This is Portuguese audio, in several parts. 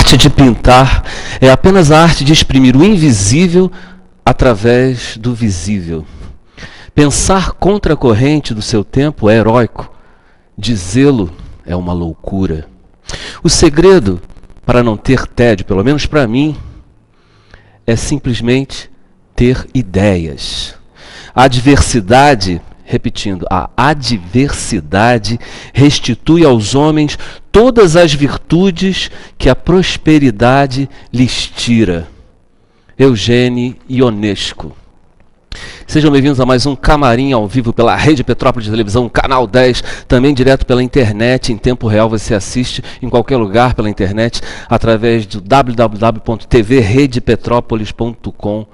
arte de pintar é apenas a arte de exprimir o invisível através do visível. Pensar contra a corrente do seu tempo é heróico. Dizê-lo é uma loucura. O segredo para não ter tédio, pelo menos para mim, é simplesmente ter ideias. A adversidade, repetindo, a adversidade restitui aos homens todas as virtudes que a prosperidade lhes tira. Eugênio Ionesco. Sejam bem-vindos a mais um Camarim ao vivo pela Rede Petrópolis de Televisão, Canal 10, também direto pela internet, em tempo real você assiste em qualquer lugar pela internet, através do www.tvredepetropolis.com.br.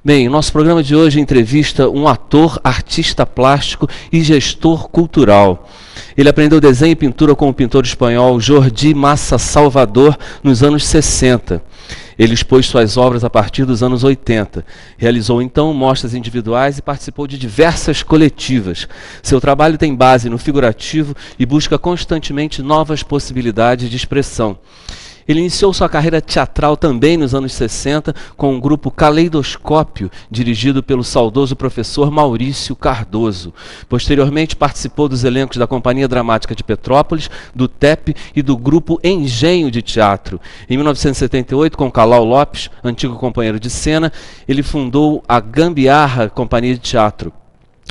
Bem, o nosso programa de hoje entrevista um ator, artista plástico e gestor cultural. Ele aprendeu desenho e pintura com o pintor espanhol Jordi Massa Salvador nos anos 60. Ele expôs suas obras a partir dos anos 80. Realizou então mostras individuais e participou de diversas coletivas. Seu trabalho tem base no figurativo e busca constantemente novas possibilidades de expressão. Ele iniciou sua carreira teatral também nos anos 60 com o grupo Caleidoscópio, dirigido pelo saudoso professor Maurício Cardoso. Posteriormente participou dos elencos da Companhia Dramática de Petrópolis, do TEP e do grupo Engenho de Teatro. Em 1978, com Calau Lopes, antigo companheiro de cena, ele fundou a Gambiarra Companhia de Teatro.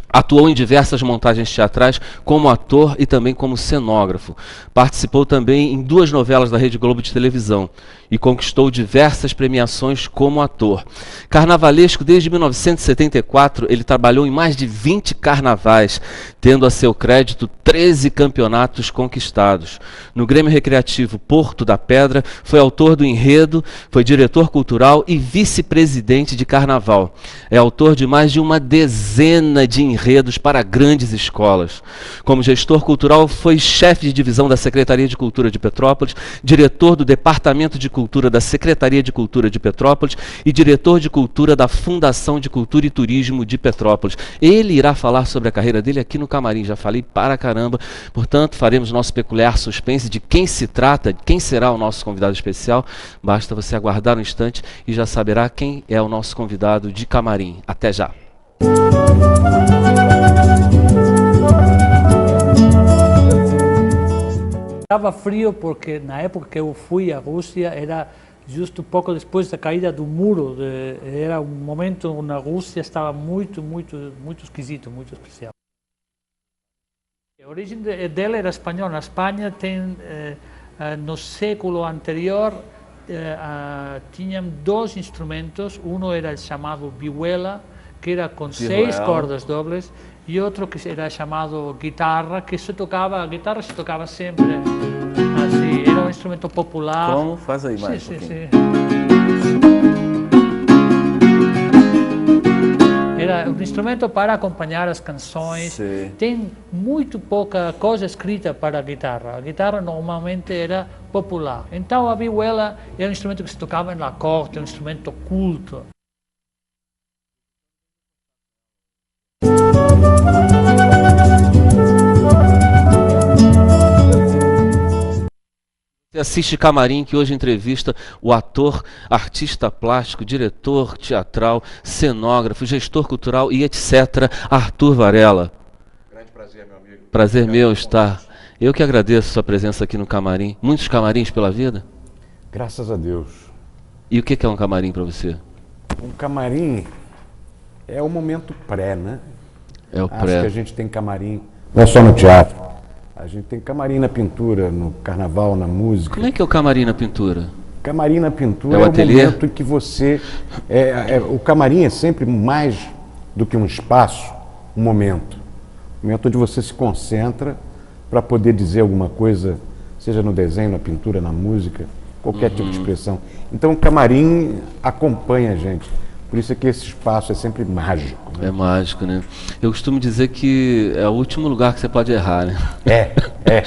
Atuou em diversas montagens teatrais como ator e também como cenógrafo. Participou também em 2 novelas da Rede Globo de televisão e conquistou diversas premiações como ator. Carnavalesco desde 1974, ele trabalhou em mais de 20 carnavais, tendo a seu crédito 13 campeonatos conquistados. No Grêmio Recreativo Porto da Pedra, foi autor do enredo, foi diretor cultural e vice-presidente de carnaval. É autor de mais de uma dezena de enredos para grandes escolas. Como gestor cultural, foi chefe de divisão da Secretaria de Cultura de Petrópolis, diretor do Departamento de Cultura da Secretaria de Cultura de Petrópolis e diretor de Cultura da Fundação de Cultura e Turismo de Petrópolis. Ele irá falar sobre a carreira dele aqui no Camarim, já falei para caramba, portanto faremos nosso peculiar suspense de quem se trata, quem será o nosso convidado especial. Basta você aguardar um instante e já saberá quem é o nosso convidado de Camarim. Até já! Estava frio porque na época que eu fui à Rússia era justo pouco depois da caída do muro. Era um momento na Rússia estava muito esquisito, muito especial. A origem dela era espanhola. Na Espanha tem no século anterior tinham 2 instrumentos. Um era o chamado vihuela, que era com 6 cordas dobles, e outro que era chamado guitarra, que se tocava, a guitarra se tocava sempre assim, era um instrumento popular. Como? Faz aí mais sim, um pouquinho. sim. Era um instrumento para acompanhar as canções. Sim. Tem muito pouca coisa escrita para a guitarra normalmente era popular. Então a vihuela era um instrumento que se tocava na corte, um instrumento culto. Você assiste Camarim, que hoje entrevista o ator, artista plástico, diretor teatral, cenógrafo, gestor cultural e etc., Arthur Varela. Grande prazer, meu amigo. Prazer meu estar. Eu que agradeço a sua presença aqui no Camarim. Muitos camarins pela vida? Graças a Deus. E o que é um camarim para você? Um camarim é o momento pré, né? É o Acho pré. que a gente tem camarim, não é só no teatro. A gente tem camarim na pintura, no carnaval, na música. Como é que é o camarim na pintura? Camarim na pintura É o é o ateliê? momento em que você... o camarim é sempre mais do que um espaço, um momento. Um momento onde você se concentra para poder dizer alguma coisa, seja no desenho, na pintura, na música, qualquer tipo de expressão. Então o camarim acompanha a gente. Por isso é que esse espaço é sempre mágico. Né? É mágico, né? Eu costumo dizer que é o último lugar que você pode errar, né? É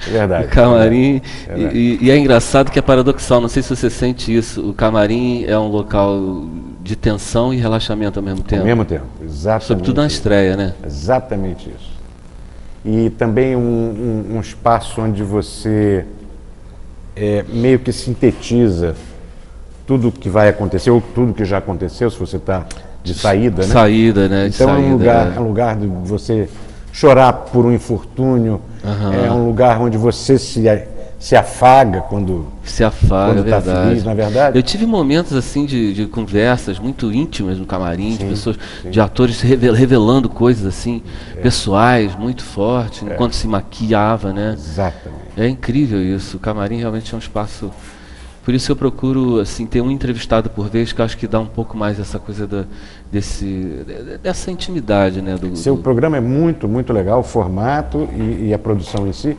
verdade. O camarim, e é engraçado que é paradoxal, não sei se você sente isso, o camarim é um local de tensão e relaxamento ao mesmo tempo. Ao mesmo tempo, exatamente. Sobretudo na estreia, né? Exatamente isso. E também um espaço onde você meio que sintetiza tudo que vai acontecer, ou tudo que já aconteceu, se você está de saída, né? Saída, né? Então é um lugar de você chorar por um infortúnio, é um lugar onde você se afaga quando se afaga, está feliz, na verdade. Eu tive momentos assim de conversas muito íntimas no camarim, de pessoas, de atores revelando coisas assim, pessoais, muito fortes, enquanto se maquiava, né? Exatamente. É incrível isso, o camarim realmente é um espaço. Por isso eu procuro assim ter um entrevistado por vez, que eu acho que dá um pouco mais essa coisa dessa intimidade, né? Seu programa é muito, muito legal, o formato e a produção em si.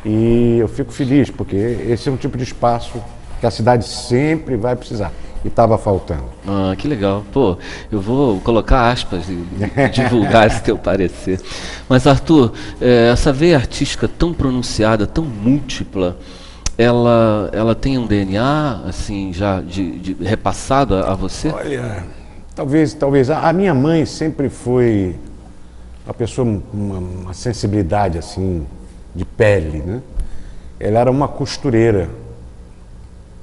E eu fico feliz, porque esse é um tipo de espaço que a cidade sempre vai precisar. E estava faltando. Ah, que legal. Pô, eu vou colocar aspas e divulgar esse teu parecer. Mas, Arthur, essa veia artística tão pronunciada, tão múltipla, ela tem um DNA, assim, já repassado a você? Olha, talvez. A minha mãe sempre foi uma pessoa, uma sensibilidade, assim, de pele, né? Ela era uma costureira,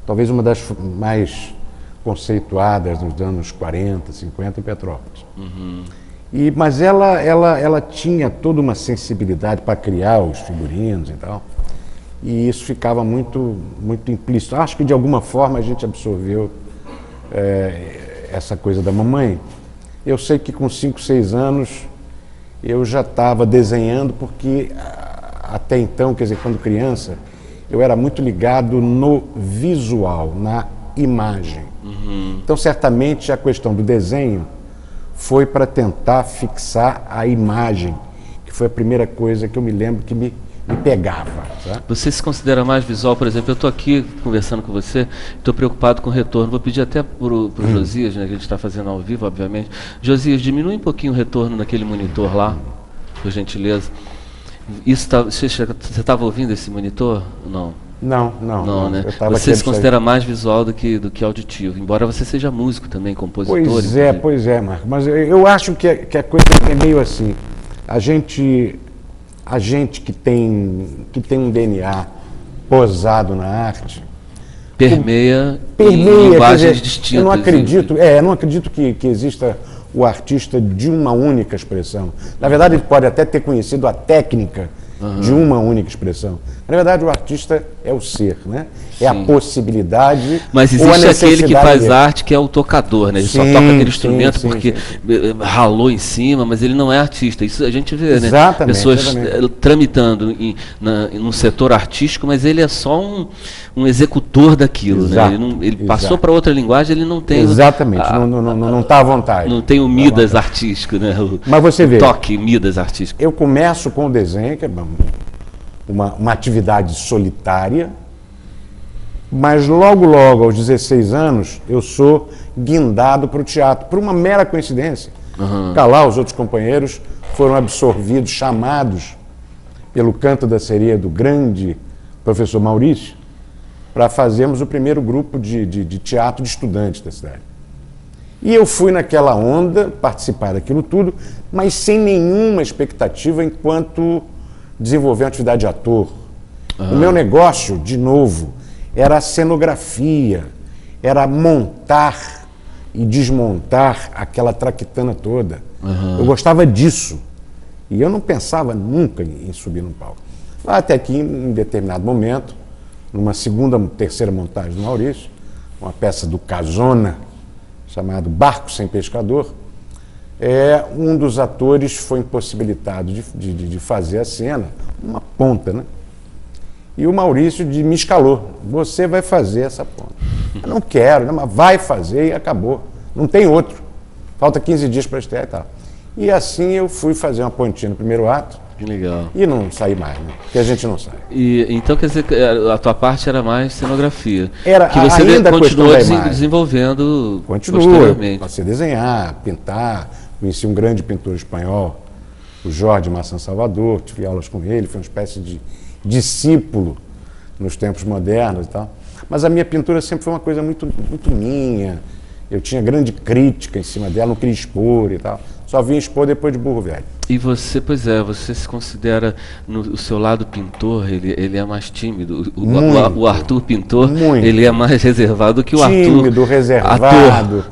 talvez uma das mais conceituadas nos anos 40, 50 em Petrópolis. Mas ela tinha toda uma sensibilidade para criar os figurinos e tal, e isso ficava muito, muito implícito. Acho que de alguma forma a gente absorveu essa coisa da mamãe. Eu sei que com 5, 6 anos eu já estava desenhando, porque até então, quer dizer, quando criança, eu era muito ligado no visual, na imagem. Então, certamente, a questão do desenho foi para tentar fixar a imagem, que foi a primeira coisa que eu me lembro que me pegava. Sabe? Você se considera mais visual, por exemplo? Eu estou aqui conversando com você, estou preocupado com o retorno. Vou pedir até para o Josias, né, que a gente está fazendo ao vivo, obviamente. Josias, diminui um pouquinho o retorno naquele monitor lá, por gentileza. Você estava ouvindo esse monitor? Não. Não, né? Você se considera mais visual do que auditivo, embora você seja músico também, compositor. Pois é, Marco. Mas eu acho que a coisa é meio assim. A gente que tem um DNA posado na arte permeia em linguagens distintas. Eu não acredito que exista o artista de uma única expressão. Na verdade, ele pode até ter conhecido a técnica de uma única expressão. Na verdade, o artista é o ser, né? É a possibilidade. Mas existe aquele que faz arte, que é o tocador, né? Ele só toca aquele instrumento porque ralou em cima, mas ele não é artista. Isso a gente vê, né? Pessoas tramitando num setor artístico, mas ele é só um executor daquilo, né? Ele passou para outra linguagem, ele não tem... Exatamente, não está à vontade. Não tem o Midas artístico, né? Mas você vê... Toque Midas artístico. Eu começo com o desenho, que é uma atividade solitária, mas logo, aos 16 anos, eu sou guindado para o teatro, por uma mera coincidência. Lá, os outros companheiros foram absorvidos, chamados pelo Canto da Sereia do grande professor Maurício, para fazermos o primeiro grupo de teatro de estudantes da cidade. E eu fui naquela onda, participar daquilo tudo, mas sem nenhuma expectativa enquanto desenvolver uma atividade de ator. O meu negócio, de novo, era a cenografia, era montar e desmontar aquela traquitana toda. Eu gostava disso. E eu não pensava nunca em subir no palco. Até que, em determinado momento, numa terceira montagem do Maurício, uma peça do Casona, chamado Barco Sem Pescador, um dos atores foi impossibilitado de fazer a cena, uma ponta, né? E o Maurício me escalou: você vai fazer essa ponta. Eu não quero, mas vai fazer e acabou. Não tem outro. Falta 15 dias para estrear e tal. E assim eu fui fazer uma pontinha no primeiro ato. Que legal. E não saí mais, né? Porque a gente não sai. Então, quer dizer, a tua parte era mais cenografia. Que você ainda continuou desenvolvendo posteriormente. Passei a desenhar, pintar. Conheci um grande pintor espanhol, o Jorge Massan Salvador, tive aulas com ele, foi uma espécie de discípulo nos tempos modernos e tal. Mas a minha pintura sempre foi uma coisa muito, muito minha. Eu tinha grande crítica em cima dela, não queria expor e tal. Só vim expor depois de Burro Velho. E você, pois é, você se considera, no o seu lado pintor, ele é mais tímido. O Arthur pintor, Muito. ele é mais reservado que o Arthur Tímido, reservado,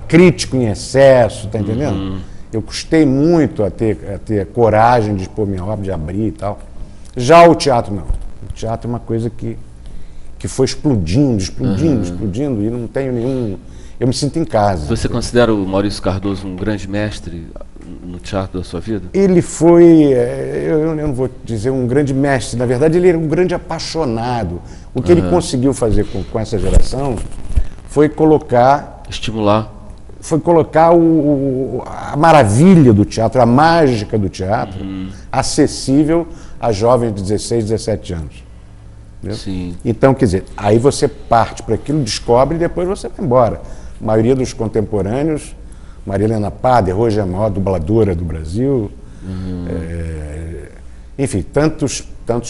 crítico em excesso, tá entendendo? Eu custei muito a ter coragem de expor minha obra, de abrir e tal. Já o teatro não. O teatro é uma coisa que foi explodindo, e não tenho nenhum... Eu me sinto em casa. Você considera o Maurício Cardoso um grande mestre no teatro da sua vida? Ele foi, eu não vou dizer um grande mestre, na verdade ele era um grande apaixonado. O que ele conseguiu fazer com essa geração foi colocar... Estimular. Foi colocar a maravilha do teatro, a mágica do teatro, acessível a jovens de 16, 17 anos. Sim. Então, quer dizer, aí você parte para aquilo, descobre e depois você vai embora. A maioria dos contemporâneos, Maria Helena Pader, hoje é a maior dubladora do Brasil, enfim, tantos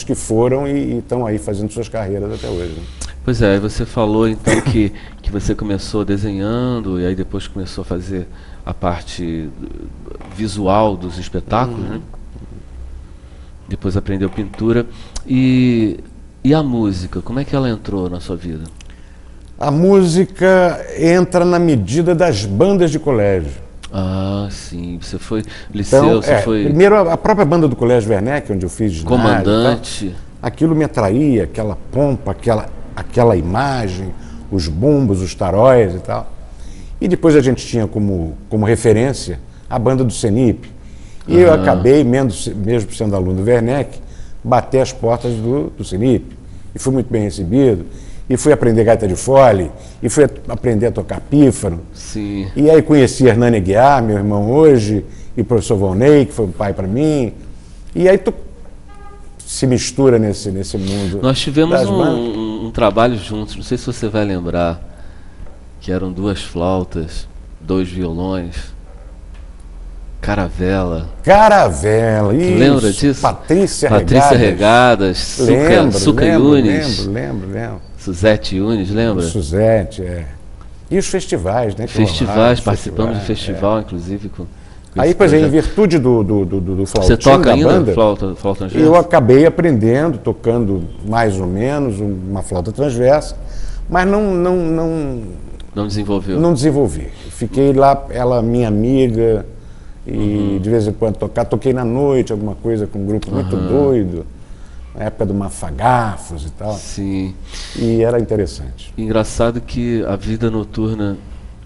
que foram e estão aí fazendo suas carreiras até hoje. Né? Pois é, você falou então que você começou desenhando e aí depois começou a fazer a parte visual dos espetáculos, né? Depois aprendeu pintura. E a música, como é que ela entrou na sua vida? A música entra na medida das bandas de colégio. Ah, sim. Você foi liceu, Então, foi primeiro a própria banda do Colégio Werneck, onde eu fiz ginásio, comandante. Aquilo me atraía, aquela pompa, aquela imagem, os bumbos, os taróis e tal. E depois a gente tinha como referência a banda do Senip. E eu acabei, mesmo sendo aluno do Werneck, bater as portas do Senip. E fui muito bem recebido. E fui aprender gaita de fole, e fui aprender a tocar pífaro. Sim. E aí conheci Hernani Aguiar, meu irmão hoje, e o professor Volney, que foi um pai para mim. E aí tu se mistura nesse mundo. Nós tivemos um trabalho juntos, não sei se você vai lembrar, que eram 2 flautas, 2 violões, Caravela. Caravela, isso. Lembra disso? Patrícia Regadas, Suca Yunes. Lembro. Suzete Yunes, lembra? Suzete, E os festivais, né? Participamos de festival, inclusive. Aí, pois é, em virtude do flautim você toca da ainda banda, flauta transversa? Eu acabei aprendendo, tocando mais ou menos uma flauta transversa, mas não desenvolveu? Não desenvolvi. Fiquei lá, ela minha amiga, e de vez em quando toquei na noite alguma coisa com um grupo muito doido, na época do Mafagafos e tal. Sim. E era interessante. Engraçado que a vida noturna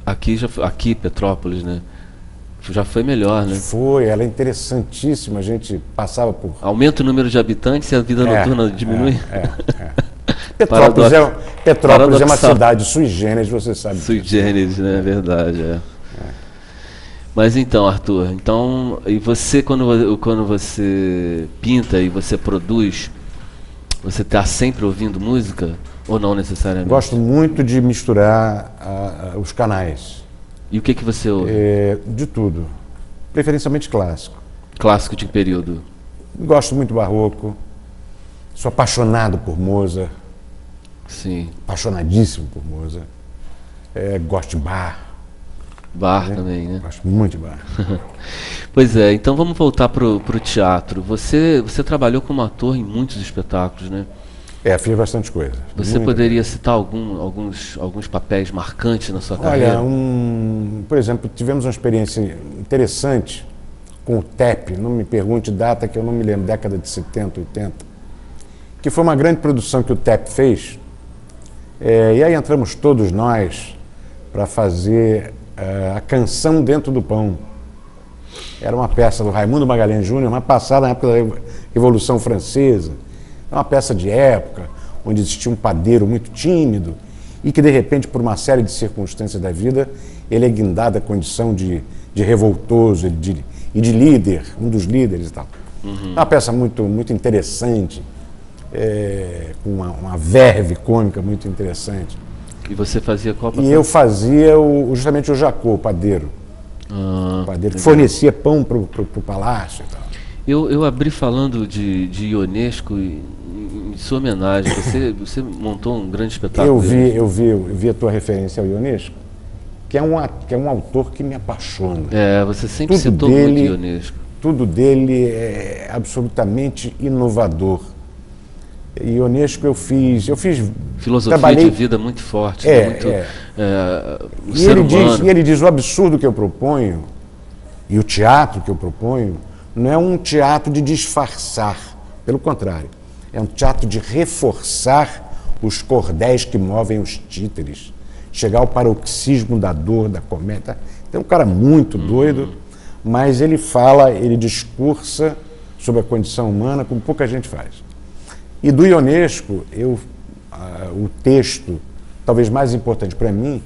aqui Petrópolis, né? Já foi melhor, né? Foi, ela é interessantíssima, a gente passava por... Aumenta o número de habitantes e a vida noturna diminui? Petrópolis é uma cidade sui generis, você sabe. Sui generis, né? É verdade, Mas então, Arthur, e você quando você pinta e você produz, você está sempre ouvindo música ou não necessariamente? Gosto muito de misturar os canais. E o que você ouve? De tudo, preferencialmente clássico. Clássico de que período? Gosto muito do barroco, sou apaixonado por Mozart. Sim. Apaixonadíssimo por Mozart. Gosto de Bach. Bach também, né? Gosto muito de Bach. Pois é, então vamos voltar pro teatro. Você trabalhou como ator em muitos espetáculos, né? Fiz bastante coisa. Você poderia citar alguns papéis marcantes na sua carreira? Olha, por exemplo, tivemos uma experiência interessante com o TEP, não me pergunte data que eu não me lembro, década de 70, 80, que foi uma grande produção que o TEP fez, e aí entramos todos nós para fazer a Canção Dentro do Pão. Era uma peça do Raimundo Magalhães Júnior, mas passada na época da Revolução Francesa. É uma peça de época, onde existia um padeiro muito tímido e que, de repente, por uma série de circunstâncias da vida, ele é guindado à condição de revoltoso e de líder, um dos líderes e tal. É uma peça muito, muito interessante, com uma verve cômica muito interessante. E você fazia qual papel? E eu fazia justamente o Jacô, o padeiro. O padeiro que fornecia pão para o palácio e tal. Eu abri falando de Ionesco em sua homenagem. Você montou um grande espetáculo. Eu vi a tua referência ao Ionesco, que é um autor que me apaixona. Você sempre citou muito Ionesco. Tudo dele é absolutamente inovador. E Ionesco eu fiz filosofia de vida muito forte, muito e ele diz o absurdo que eu proponho e o teatro que eu proponho não é um teatro de disfarçar, pelo contrário, é um teatro de reforçar os cordéis que movem os títeres, chegar ao paroxismo da dor, da comédia. Tem um cara muito doido, mas ele discursa sobre a condição humana como pouca gente faz. E do Ionesco, o texto talvez mais importante para mim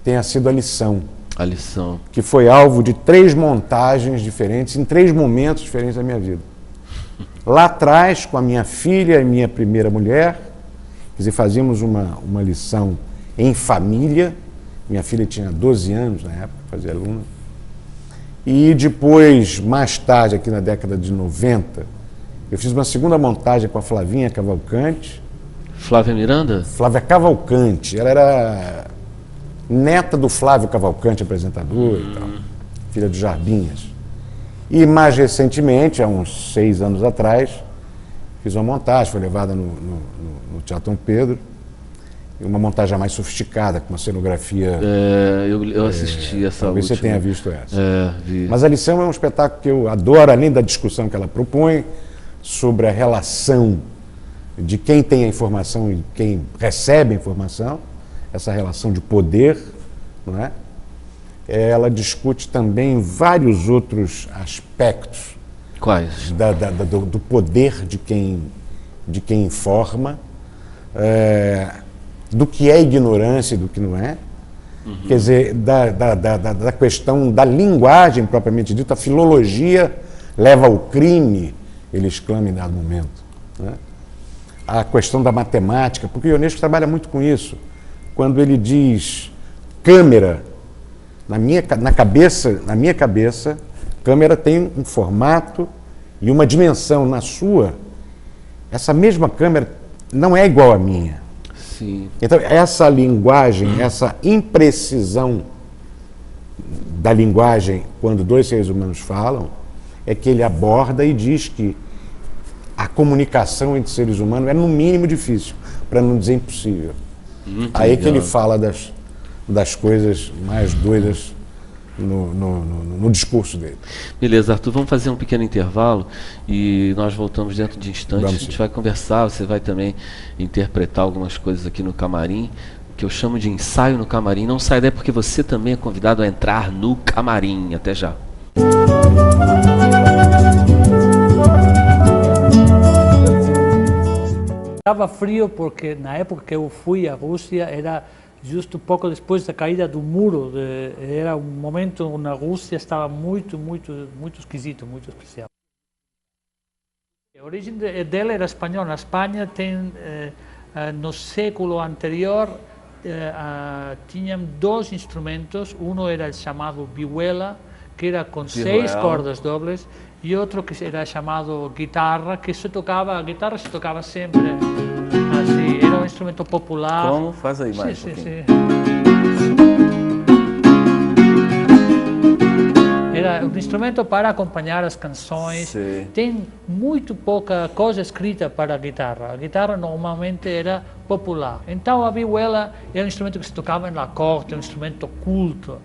tenha sido A Lição. A Lição. Que foi alvo de 3 montagens diferentes, em 3 momentos diferentes da minha vida. Lá atrás, com a minha filha e minha primeira mulher, quer dizer, fazíamos uma lição em família. Minha filha tinha 12 anos na época, fazia aluna. E depois, mais tarde, aqui na década de 90, eu fiz uma segunda montagem com a Flavinha Cavalcante. Flávia Miranda? Flávia Cavalcante. Ela era neta do Flávio Cavalcante, apresentador e tal, filha de Jarbinhas. E mais recentemente, há uns 6 anos atrás, fiz uma montagem, foi levada no Teatro Dom Pedro, uma montagem mais sofisticada, com uma cenografia... eu assisti essa talvez última. Você tenha visto essa. Vi. Mas A Lição é um espetáculo que eu adoro, além da discussão que ela propõe sobre a relação de quem tem a informação e quem recebe a informação, essa relação de poder, não é? Ela discute também vários outros aspectos. Quais? Do poder de quem informa, do que é ignorância e do que não é. Quer dizer, da questão da linguagem propriamente dita, a filologia leva ao crime, ele exclama em dado momento. Né? A questão da matemática, porque o Ionesco trabalha muito com isso. Quando ele diz câmera, na minha cabeça, câmera tem um formato e uma dimensão. Na sua, essa mesma câmera não é igual à minha. Sim. Então, essa linguagem, essa imprecisão da linguagem, quando 2 seres humanos falam, é que ele aborda e diz que a comunicação entre seres humanos é no mínimo difícil, para não dizer impossível. Aí que ele fala das coisas mais doidas no discurso dele. Beleza, Arthur, vamos fazer um pequeno intervalo e nós voltamos dentro de instantes. A gente vai conversar, você vai também interpretar algumas coisas aqui no camarim, que eu chamo de ensaio no camarim. Não sai daí porque você também é convidado a entrar no camarim. Até já. Estava frio porque na época que eu fui à Rússia era justo pouco depois da caída do muro. Era um momento na Rússia estava muito esquisito, muito especial. A origem dela era espanhola. Na Espanha tem, no século anterior, tinham 2 instrumentos. Um era o chamado vihuela, que era com 6 cordas dobles, e outro que era chamado guitarra, que a guitarra se tocava sempre assim, era um instrumento popular. Como? Faz aí mais sim, um pouquinho. Sim. Era um instrumento para acompanhar as canções. Sim. Tem muito pouca coisa escrita para a guitarra normalmente era popular. Então a vihuela era um instrumento que se tocava na corte, um instrumento culto.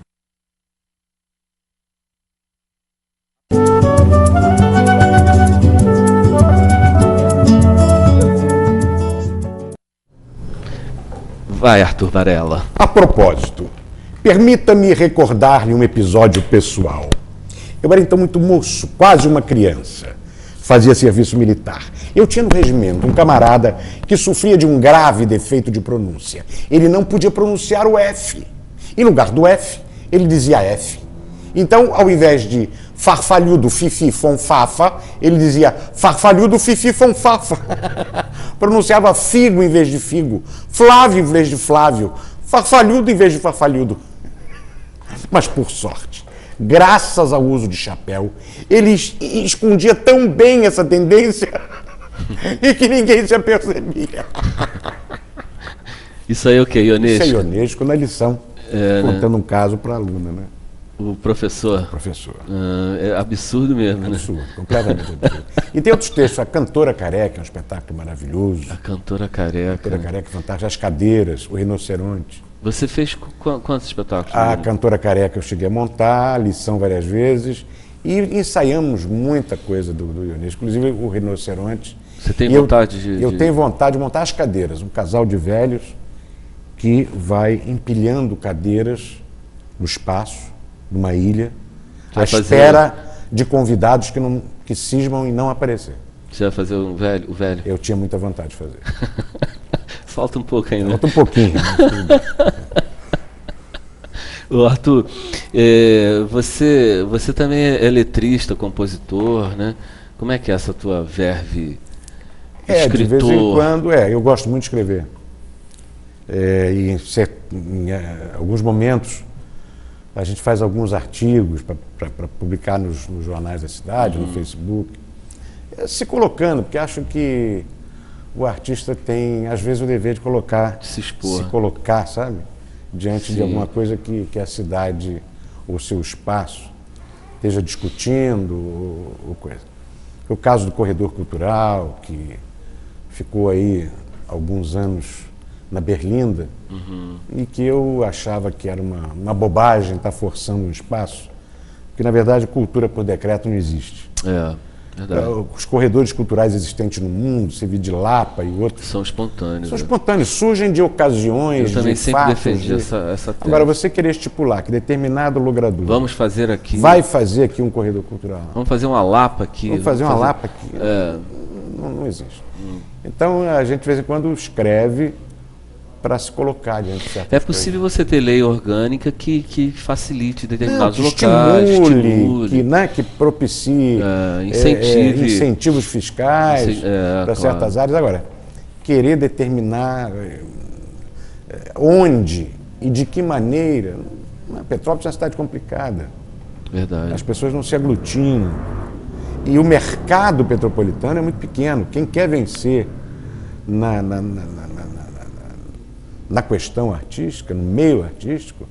Vai, Arthur Varela. A propósito, permita-me recordar-lhe um episódio pessoal. Eu era então muito moço, quase uma criança. Fazia serviço militar. Eu tinha no regimento um camarada que sofria de um grave defeito de pronúncia. Ele não podia pronunciar o F. Em lugar do F, ele dizia F. Então, ao invés de farfalhudo, fifi, fonfafa, ele dizia farfalhudo, fifi, fonfafa. Pronunciava figo em vez de figo, Flávio em vez de Flávio, farfalhudo em vez de farfalhudo. Mas, por sorte, graças ao uso de chapéu, ele escondia tão bem essa tendência e que ninguém se apercebia. Isso aí é o que, Ionesco? Isso é Ionesco na lição. contando um caso para a aluna, né? O professor. Professor. É absurdo mesmo, Absurdo, completamente absurdo. E tem outros textos, A Cantora Careca, é um espetáculo maravilhoso. A Cantora Careca. A Cantora Careca é fantástica, As Cadeiras, O Rinoceronte. Você fez quantos espetáculos? A Cantora Careca eu cheguei a montar, lição várias vezes, e ensaiamos muita coisa do Dionísio, inclusive O Rinoceronte. Você tem vontade de... Eu tenho vontade de montar As Cadeiras, um casal de velhos que vai empilhando cadeiras no espaço, numa ilha, à espera de convidados que cismam em não aparecer. Você vai fazer o velho? Eu tinha muita vontade de fazer. Falta um pouco ainda. Falta um pouquinho. Ô, Arthur, você também é letrista, compositor, né? Como é que é essa tua verve escritor? De vez em quando, eu gosto muito de escrever. Em alguns momentos a gente faz alguns artigos para publicar nos jornais da cidade, no Facebook, se colocando, porque acho que o artista tem, às vezes, o dever de colocar, de se expor, se colocar, sabe, diante Sim. de alguma coisa que a cidade, ou seu espaço, esteja discutindo, ou coisa. O caso do Corredor Cultural, que ficou aí alguns anos na Berlinda, e que eu achava que era uma bobagem estar forçando um espaço, porque, na verdade, cultura por decreto não existe. Verdade. Os corredores culturais existentes no mundo, você vê de Lapa e outros... São espontâneos. São espontâneos, surgem de ocasiões, eu também de sempre fatos, defendi essa tese. Agora, você querer estipular que determinado logrador... Vamos fazer aqui... Vai fazer aqui um corredor cultural. Vamos fazer uma Lapa aqui. Vamos fazer uma Lapa aqui. Não existe. Então, a gente, de vez em quando, escreve para se colocar diante de certas É possível você ter lei orgânica que facilite determinados que locais, estimule, que propicie incentivos fiscais para certas áreas. Agora, querer determinar onde e de que maneira... Petrópolis é uma cidade complicada. Verdade. As pessoas não se aglutinam. E o mercado petropolitano é muito pequeno. Quem quer vencer na questão artística, no meio artístico,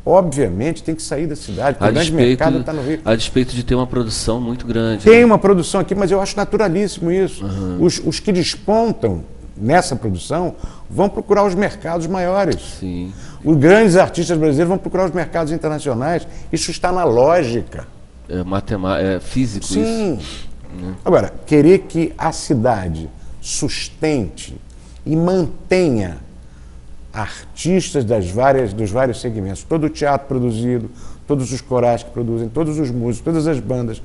obviamente tem que sair da cidade, porque o grande mercado está no Rio. A despeito de ter uma produção muito grande. Tem uma produção aqui, mas eu acho naturalíssimo isso. Os que despontam nessa produção vão procurar os mercados maiores. Sim. Os grandes artistas brasileiros vão procurar os mercados internacionais. Isso está na lógica. É físico. Sim. Isso. Agora, querer que a cidade sustente e mantenha artistas dos vários segmentos, todo o teatro produzido, todos os corais que produzem, todos os músicos, todas as bandas,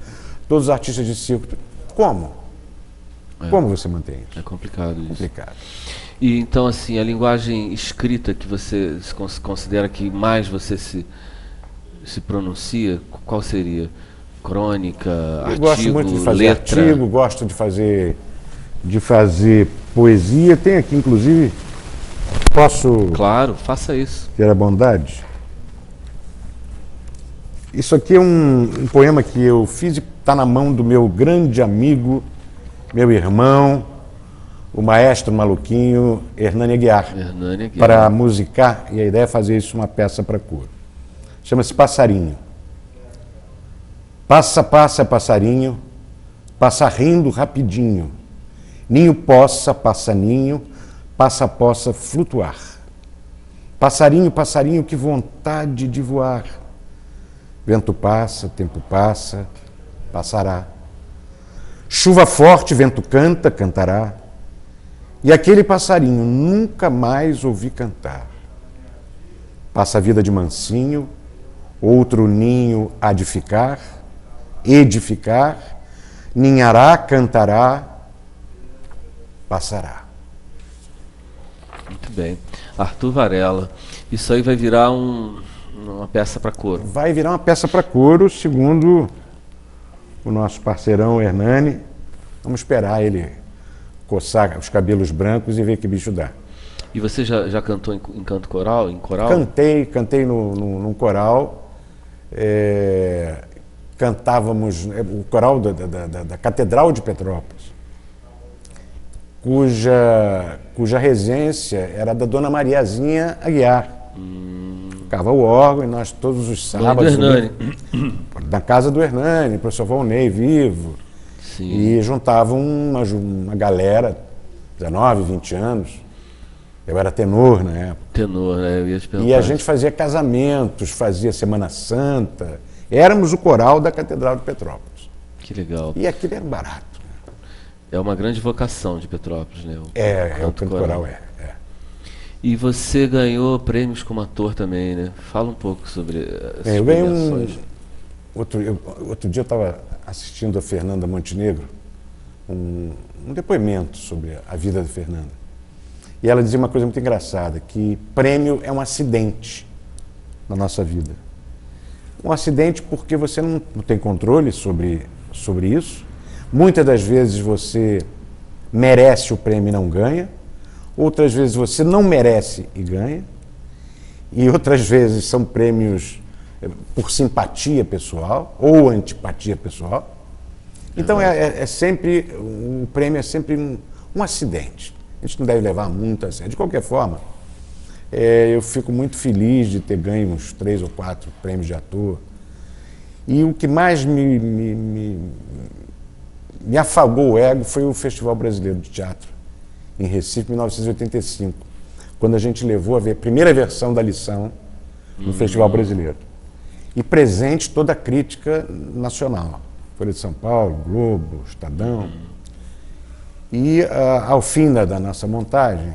todos os artistas de circo. Como? Como você mantém isso? É complicado isso. Complicado. E então, assim, a linguagem escrita que você considera que mais você se pronuncia, qual seria? Crônica, artigo, eu gosto muito de fazer letra. Artigo, gosto de fazer poesia. Tem aqui, inclusive, posso... Claro, faça isso. Ter a bondade? Isso aqui é um poema que eu fiz e está na mão do meu grande amigo, meu irmão, o maestro maluquinho, Hernani Aguiar. Para musicar, e a ideia é fazer isso uma peça para coro. Chama-se Passarinho. Passa, passa, passarinho, passa rindo rapidinho. Ninho possa, passaninho, passa, possa flutuar. Passarinho, passarinho, que vontade de voar. Vento passa, tempo passa, passará. Chuva forte, vento canta, cantará. E aquele passarinho nunca mais ouvi cantar. Passa a vida de mansinho, outro ninho há de ficar, edificar, ninhará, cantará, passará. Muito bem. Arthur Varela, isso aí vai virar uma peça para coro. Vai virar uma peça para coro, segundo o nosso parceirão Hernani. Vamos esperar ele coçar os cabelos brancos e ver que bicho dá. E você já cantou em canto coral, em coral? Cantei num coral. Cantávamos o coral da Catedral de Petrópolis, cuja regência era da Dona Mariazinha Aguiar. Tocava o órgão e nós todos os sábados... Na casa do Hernani, professor Volney, vivo. Sim. E juntavam uma galera, 19, 20 anos. Eu era tenor na época. Tenor, né? Eu ia te perguntar. E a gente fazia casamentos, fazia Semana Santa. Éramos o coral da Catedral de Petrópolis. Que legal. E aquilo era barato. É uma grande vocação de Petrópolis, né? O canto coral é. E você ganhou prêmios como ator também, né? Fala um pouco sobre essas Eu ganhei premiações. Outro dia eu estava assistindo a Fernanda Montenegro, um depoimento sobre a vida da Fernanda. E ela dizia uma coisa muito engraçada, que prêmio é um acidente na nossa vida. Um acidente porque você não tem controle sobre isso. Muitas das vezes você merece o prêmio e não ganha. Outras vezes você não merece e ganha. E outras vezes são prêmios por simpatia pessoal ou antipatia pessoal. Então o prêmio é sempre um acidente. A gente não deve levar muito a sério. De qualquer forma, eu fico muito feliz de ter ganho uns 3 ou 4 prêmios de ator. E o que mais me afagou o ego foi o Festival Brasileiro de Teatro, em Recife, em 1985, quando a gente levou a ver a primeira versão da Lição no Festival Brasileiro. E presente toda a crítica nacional. Folha de São Paulo, Globo, Estadão. E ao fim da nossa montagem,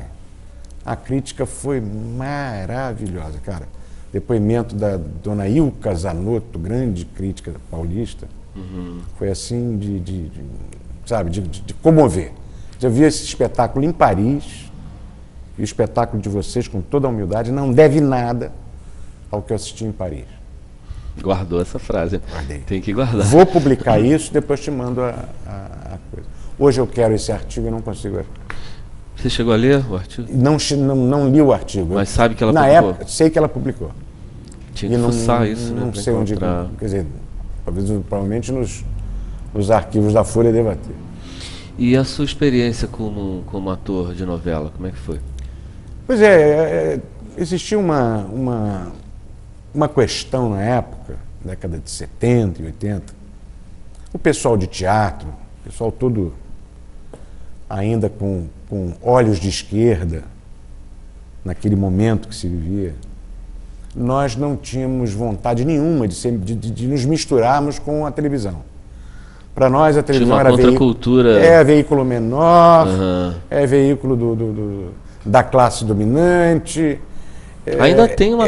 a crítica foi maravilhosa, cara. Depoimento da dona Ilka Zanotto, grande crítica paulista, foi assim de comover. Eu vi esse espetáculo em Paris, e o espetáculo de vocês, com toda a humildade, não deve nada ao que eu assisti em Paris. Guardou essa frase. Guardei. Tem que guardar. Vou publicar isso, depois te mando a coisa. Hoje eu quero esse artigo e não consigo. Você chegou a ler o artigo? Não li o artigo. Mas sabe que ela Na publicou? época, sei que ela publicou. Tinha que fuçar isso, né? Não pra sei onde. encontrar. Quer dizer, provavelmente nos arquivos da Folha deva ter. E a sua experiência como ator de novela, como é que foi? Pois existia uma questão na época, década de 70 e 80, o pessoal de teatro, o pessoal todo ainda com olhos de esquerda, naquele momento que se vivia, nós não tínhamos vontade nenhuma de nos misturarmos com a televisão. Para nós a televisão era veículo menor, veículo da classe dominante. Ainda tem uma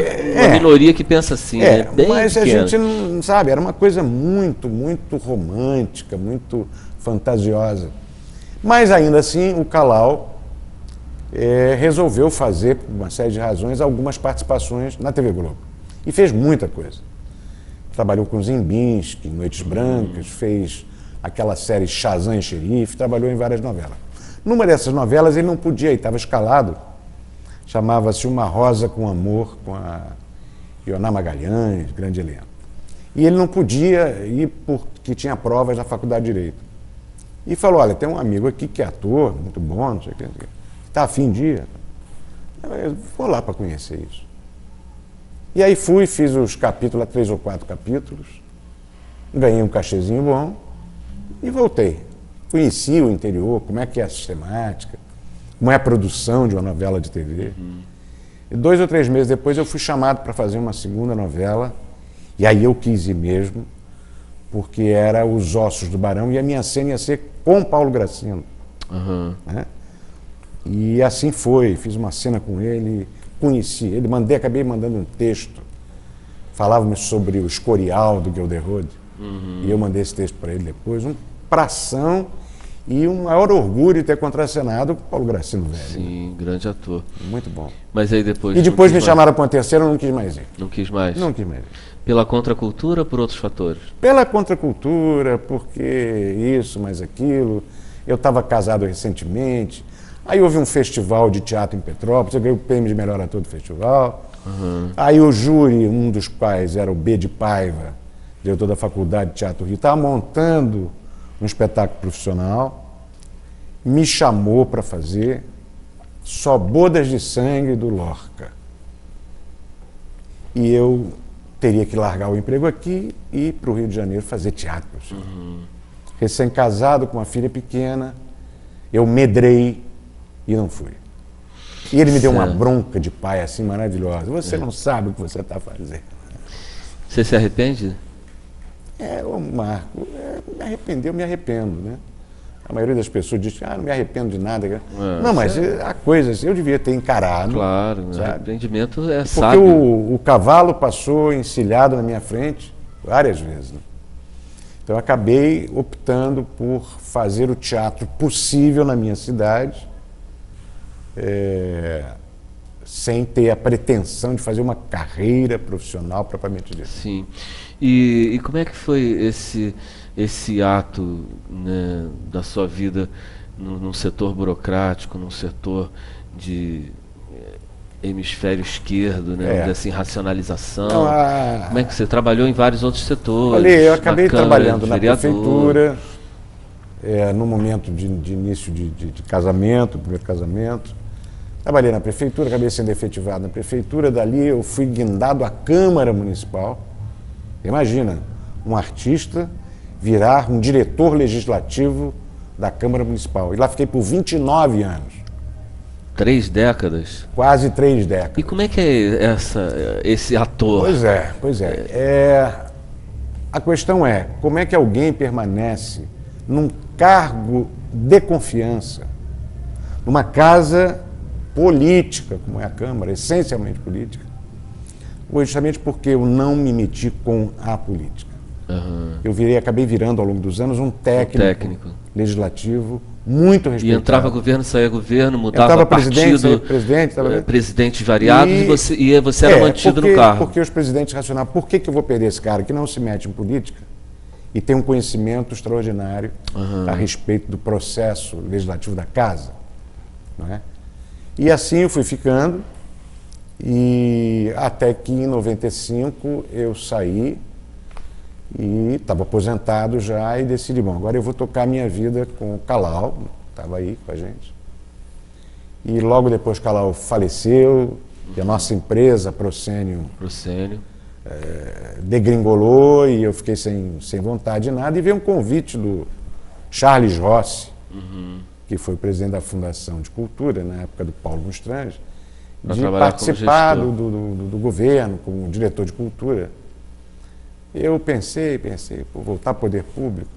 minoria que pensa assim, né? Bem mas pequena. A gente não sabe, era uma coisa muito, muito romântica, muito fantasiosa. Mas ainda assim o Calau resolveu fazer, por uma série de razões, algumas participações na TV Globo. E fez muita coisa. Trabalhou com Zimbinski, Noites Brancas, fez aquela série Shazam e Xerife, trabalhou em várias novelas. Numa dessas novelas ele não podia ir, estava escalado, chamava-se Uma Rosa com Amor, com a Ioná Magalhães, grande elenco. E ele não podia ir porque tinha provas na Faculdade de Direito. E falou, olha, tem um amigo aqui que é ator, muito bom, não sei o que, está afim de ir. Eu vou lá para conhecer isso. E aí fiz os capítulos, 3 ou 4 capítulos, ganhei um cachezinho bom e voltei. Conheci o interior, como é que é a sistemática, como é a produção de uma novela de TV. E 2 ou 3 meses depois eu fui chamado para fazer uma segunda novela, e aí eu quis ir mesmo, porque era Os Ossos do Barão, e a minha cena ia ser com Paulo Gracindo. Né? E assim foi, fiz uma cena com ele, conheci ele, acabei mandando um texto, falávamos sobre o Escorial do Gilderode, e eu mandei esse texto para ele depois, um pração e um maior orgulho de ter contracenado o Paulo Gracindo velho. Sim, grande ator. Muito bom. Mas aí depois... E depois me chamaram para uma terceira, eu não quis mais ir. Não quis mais? Não quis mais ir. Pela contracultura ou por outros fatores? Pela contracultura, porque isso, mais aquilo. Eu estava casado recentemente. Aí houve um festival de teatro em Petrópolis, eu ganhei o prêmio de melhor ator do festival. Aí o júri, um dos quais era o B. de Paiva, diretor da Faculdade de Teatro Rio, estava montando um espetáculo profissional, me chamou para fazer Só Bodas de Sangue do Lorca. e eu teria que largar o emprego aqui e ir para o Rio de Janeiro fazer teatro. Recém-casado, com uma filha pequena, eu medrei e não fui. E ele me deu uma bronca de pai assim maravilhosa. Você não sabe o que você está fazendo. Você se arrepende? Ô Marco, eu me arrependo, né? A maioria das pessoas diz, não me arrependo de nada. Não, mas há coisas, eu devia ter encarado. Claro, sabe? Arrependimento é Porque sábio. o cavalo passou encilhado na minha frente várias vezes. Né? Então eu acabei optando por fazer o teatro possível na minha cidade, sem ter a pretensão de fazer uma carreira profissional propriamente dita. Sim. E como é que foi esse ato, né, da sua vida num setor burocrático, num setor de hemisfério esquerdo, né, vamos dizer assim, racionalização? Não, Como é que você trabalhou em vários outros setores? Olha, eu acabei trabalhando na vereador. prefeitura, no momento de início de casamento, primeiro casamento. Trabalhei na prefeitura, acabei sendo efetivado na prefeitura, dali eu fui guindado à Câmara Municipal. Imagina, um artista virar um diretor legislativo da Câmara Municipal. E lá fiquei por 29 anos. 3 décadas? Quase 3 décadas. E como é que é esse ator? Pois é. A questão é, como é que alguém permanece num cargo de confiança, numa casa política, como é a Câmara, essencialmente política, justamente porque eu não me meti com a política. Eu acabei virando ao longo dos anos um técnico legislativo muito respeitado. E entrava governo, saía governo, mudava partido, presidentes variados e você era mantido no cargo. Porque os presidentes racionavam, por que eu vou perder esse cara que não se mete em política e tem um conhecimento extraordinário a respeito do processo legislativo da casa? Não é? E assim eu fui ficando, e até que em 95 eu saí e estava aposentado já e decidi, bom, agora eu vou tocar a minha vida com o Calau, estava aí com a gente. E logo depois Calau faleceu, e a nossa empresa, Procênio, degringolou, e eu fiquei sem vontade de nada, e veio um convite do Charles Rossi, que foi o presidente da Fundação de Cultura, na época do Paulo Mostrange, de participar do governo como diretor de cultura. Eu pensei, voltar ao poder público,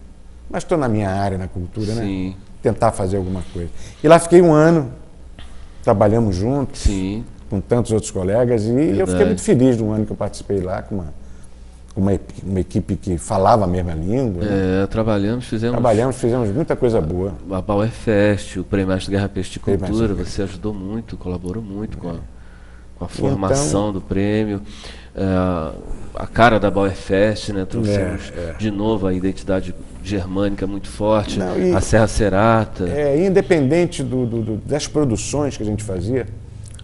mas estou na minha área, na cultura, né? Tentar fazer alguma coisa. E lá fiquei 1 ano, trabalhamos juntos, com tantos outros colegas, e eu fiquei muito feliz do ano que eu participei lá, com uma equipe que falava a mesma língua. Fizemos muita coisa boa. A Bauer Fest, o Prêmio Mestre Guerra Peixe de Cultura, você ajudou muito, colaborou muito com a formação do prêmio. A cara da Bauer Fest, né? Trouxemos de novo a identidade germânica muito forte, a Serra Serata. Independente das produções que a gente fazia,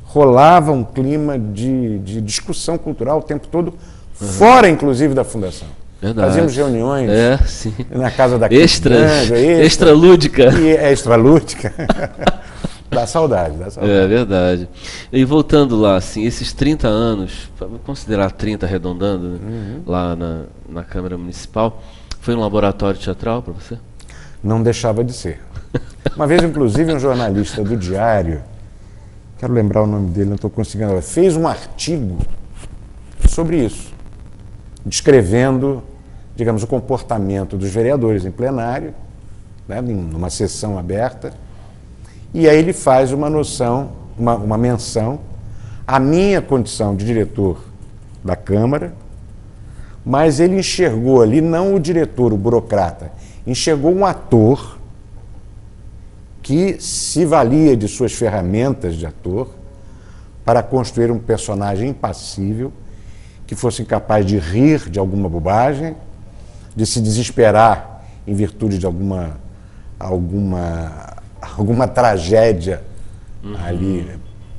rolava um clima de discussão cultural o tempo todo, fora inclusive da Fundação. Verdade. Fazíamos reuniões na casa da extralúdica. Extralúdica. Dá saudade. É verdade. E voltando lá, assim, esses 30 anos, vou considerar 30 arredondando, né, lá na Câmara Municipal, foi um laboratório teatral para você? Não deixava de ser. Uma vez, inclusive, um jornalista do Diário, quero lembrar o nome dele, não estou conseguindo, fez um artigo sobre isso, descrevendo, digamos, o comportamento dos vereadores em plenário, né, numa sessão aberta, e aí ele faz uma menção à minha condição de diretor da Câmara, mas ele enxergou ali não o diretor, o burocrata, enxergou um ator que se valia de suas ferramentas de ator para construir um personagem impassível, que fosse incapaz de rir de alguma bobagem, de se desesperar em virtude de alguma tragédia ali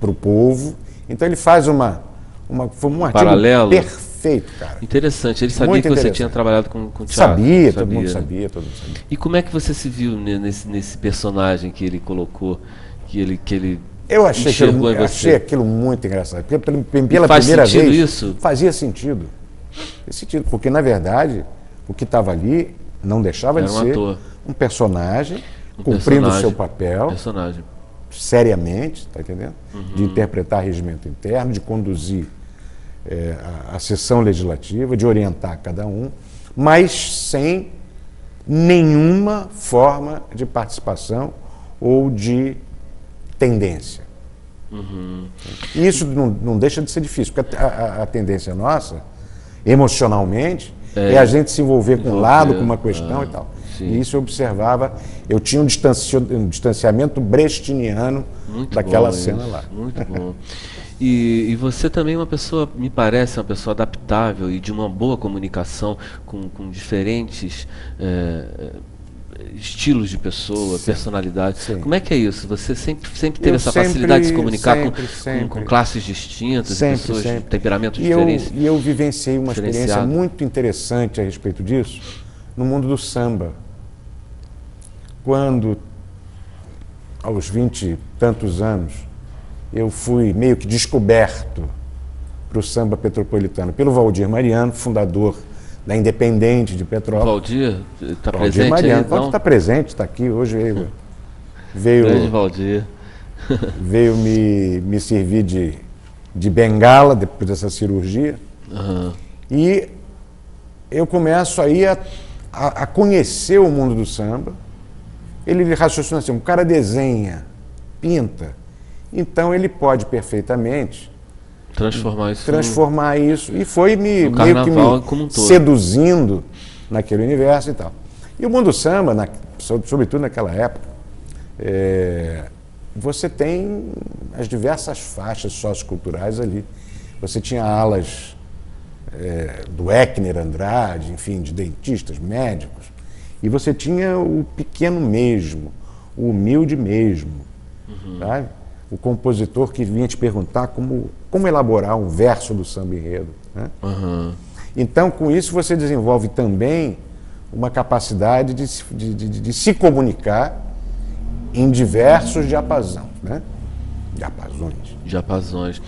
para o povo. Então ele faz um artigo paralelo perfeito, cara. Interessante. Ele sabia que você tinha trabalhado com teatro? Sabia, todo mundo sabia. E como é que você se viu nesse personagem que ele colocou, que ele Eu achei enxergou em você? achei aquilo muito engraçado. Porque pela faz primeira sentido vez, isso? fazia sentido. Faz sentido, porque na verdade o que estava ali não deixava Era de um ser ator. um personagem Um cumprindo o personagem. seu papel Personagem. seriamente, tá entendendo? De interpretar regimento interno, de conduzir a sessão legislativa, de orientar cada um, mas sem nenhuma forma de participação ou de tendência. E isso não deixa de ser difícil, porque a tendência nossa, emocionalmente, é a gente se envolver com um lado, com uma questão e tal. sim. E isso eu observava, eu tinha um distanciamento brechtianiano Muito daquela bom cena isso, lá. Muito bom. E você também é uma pessoa, me parece, uma pessoa adaptável e de uma boa comunicação com diferentes estilos de pessoa, personalidade. Sim. Como é que é isso? Você sempre teve Eu essa sempre- facilidade de se comunicar sempre. com classes distintas, pessoas de temperamentos diferentes? E eu vivenciei uma experiência diferenciado. muito interessante a respeito disso no mundo do samba. Quando, aos 20 e tantos anos, eu fui meio que descoberto para o samba petropolitano pelo Valdir Mariano, fundador da Independente de O Petrópolis. Valdir está Valdir presente Mariano, aí, então? está presente, está aqui hoje. Grande Veio, Valdir. veio me servir de bengala depois dessa cirurgia. Aham. E eu começo aí a conhecer o mundo do samba. Ele raciocina assim, um cara desenha, pinta, então ele pode perfeitamente Transformar isso e foi no meio que carnaval como um todo. seduzindo naquele universo e tal. E o mundo do samba, sobretudo naquela época, você tem as diversas faixas socioculturais ali. Você tinha alas do Eckner Andrade, enfim, de dentistas, médicos, e você tinha o pequeno mesmo, o humilde mesmo, sabe? O compositor que vinha te perguntar como elaborar um verso do samba enredo, né? Então, com isso, você desenvolve também uma capacidade de se comunicar em diversos diapasões, né? Diapasões.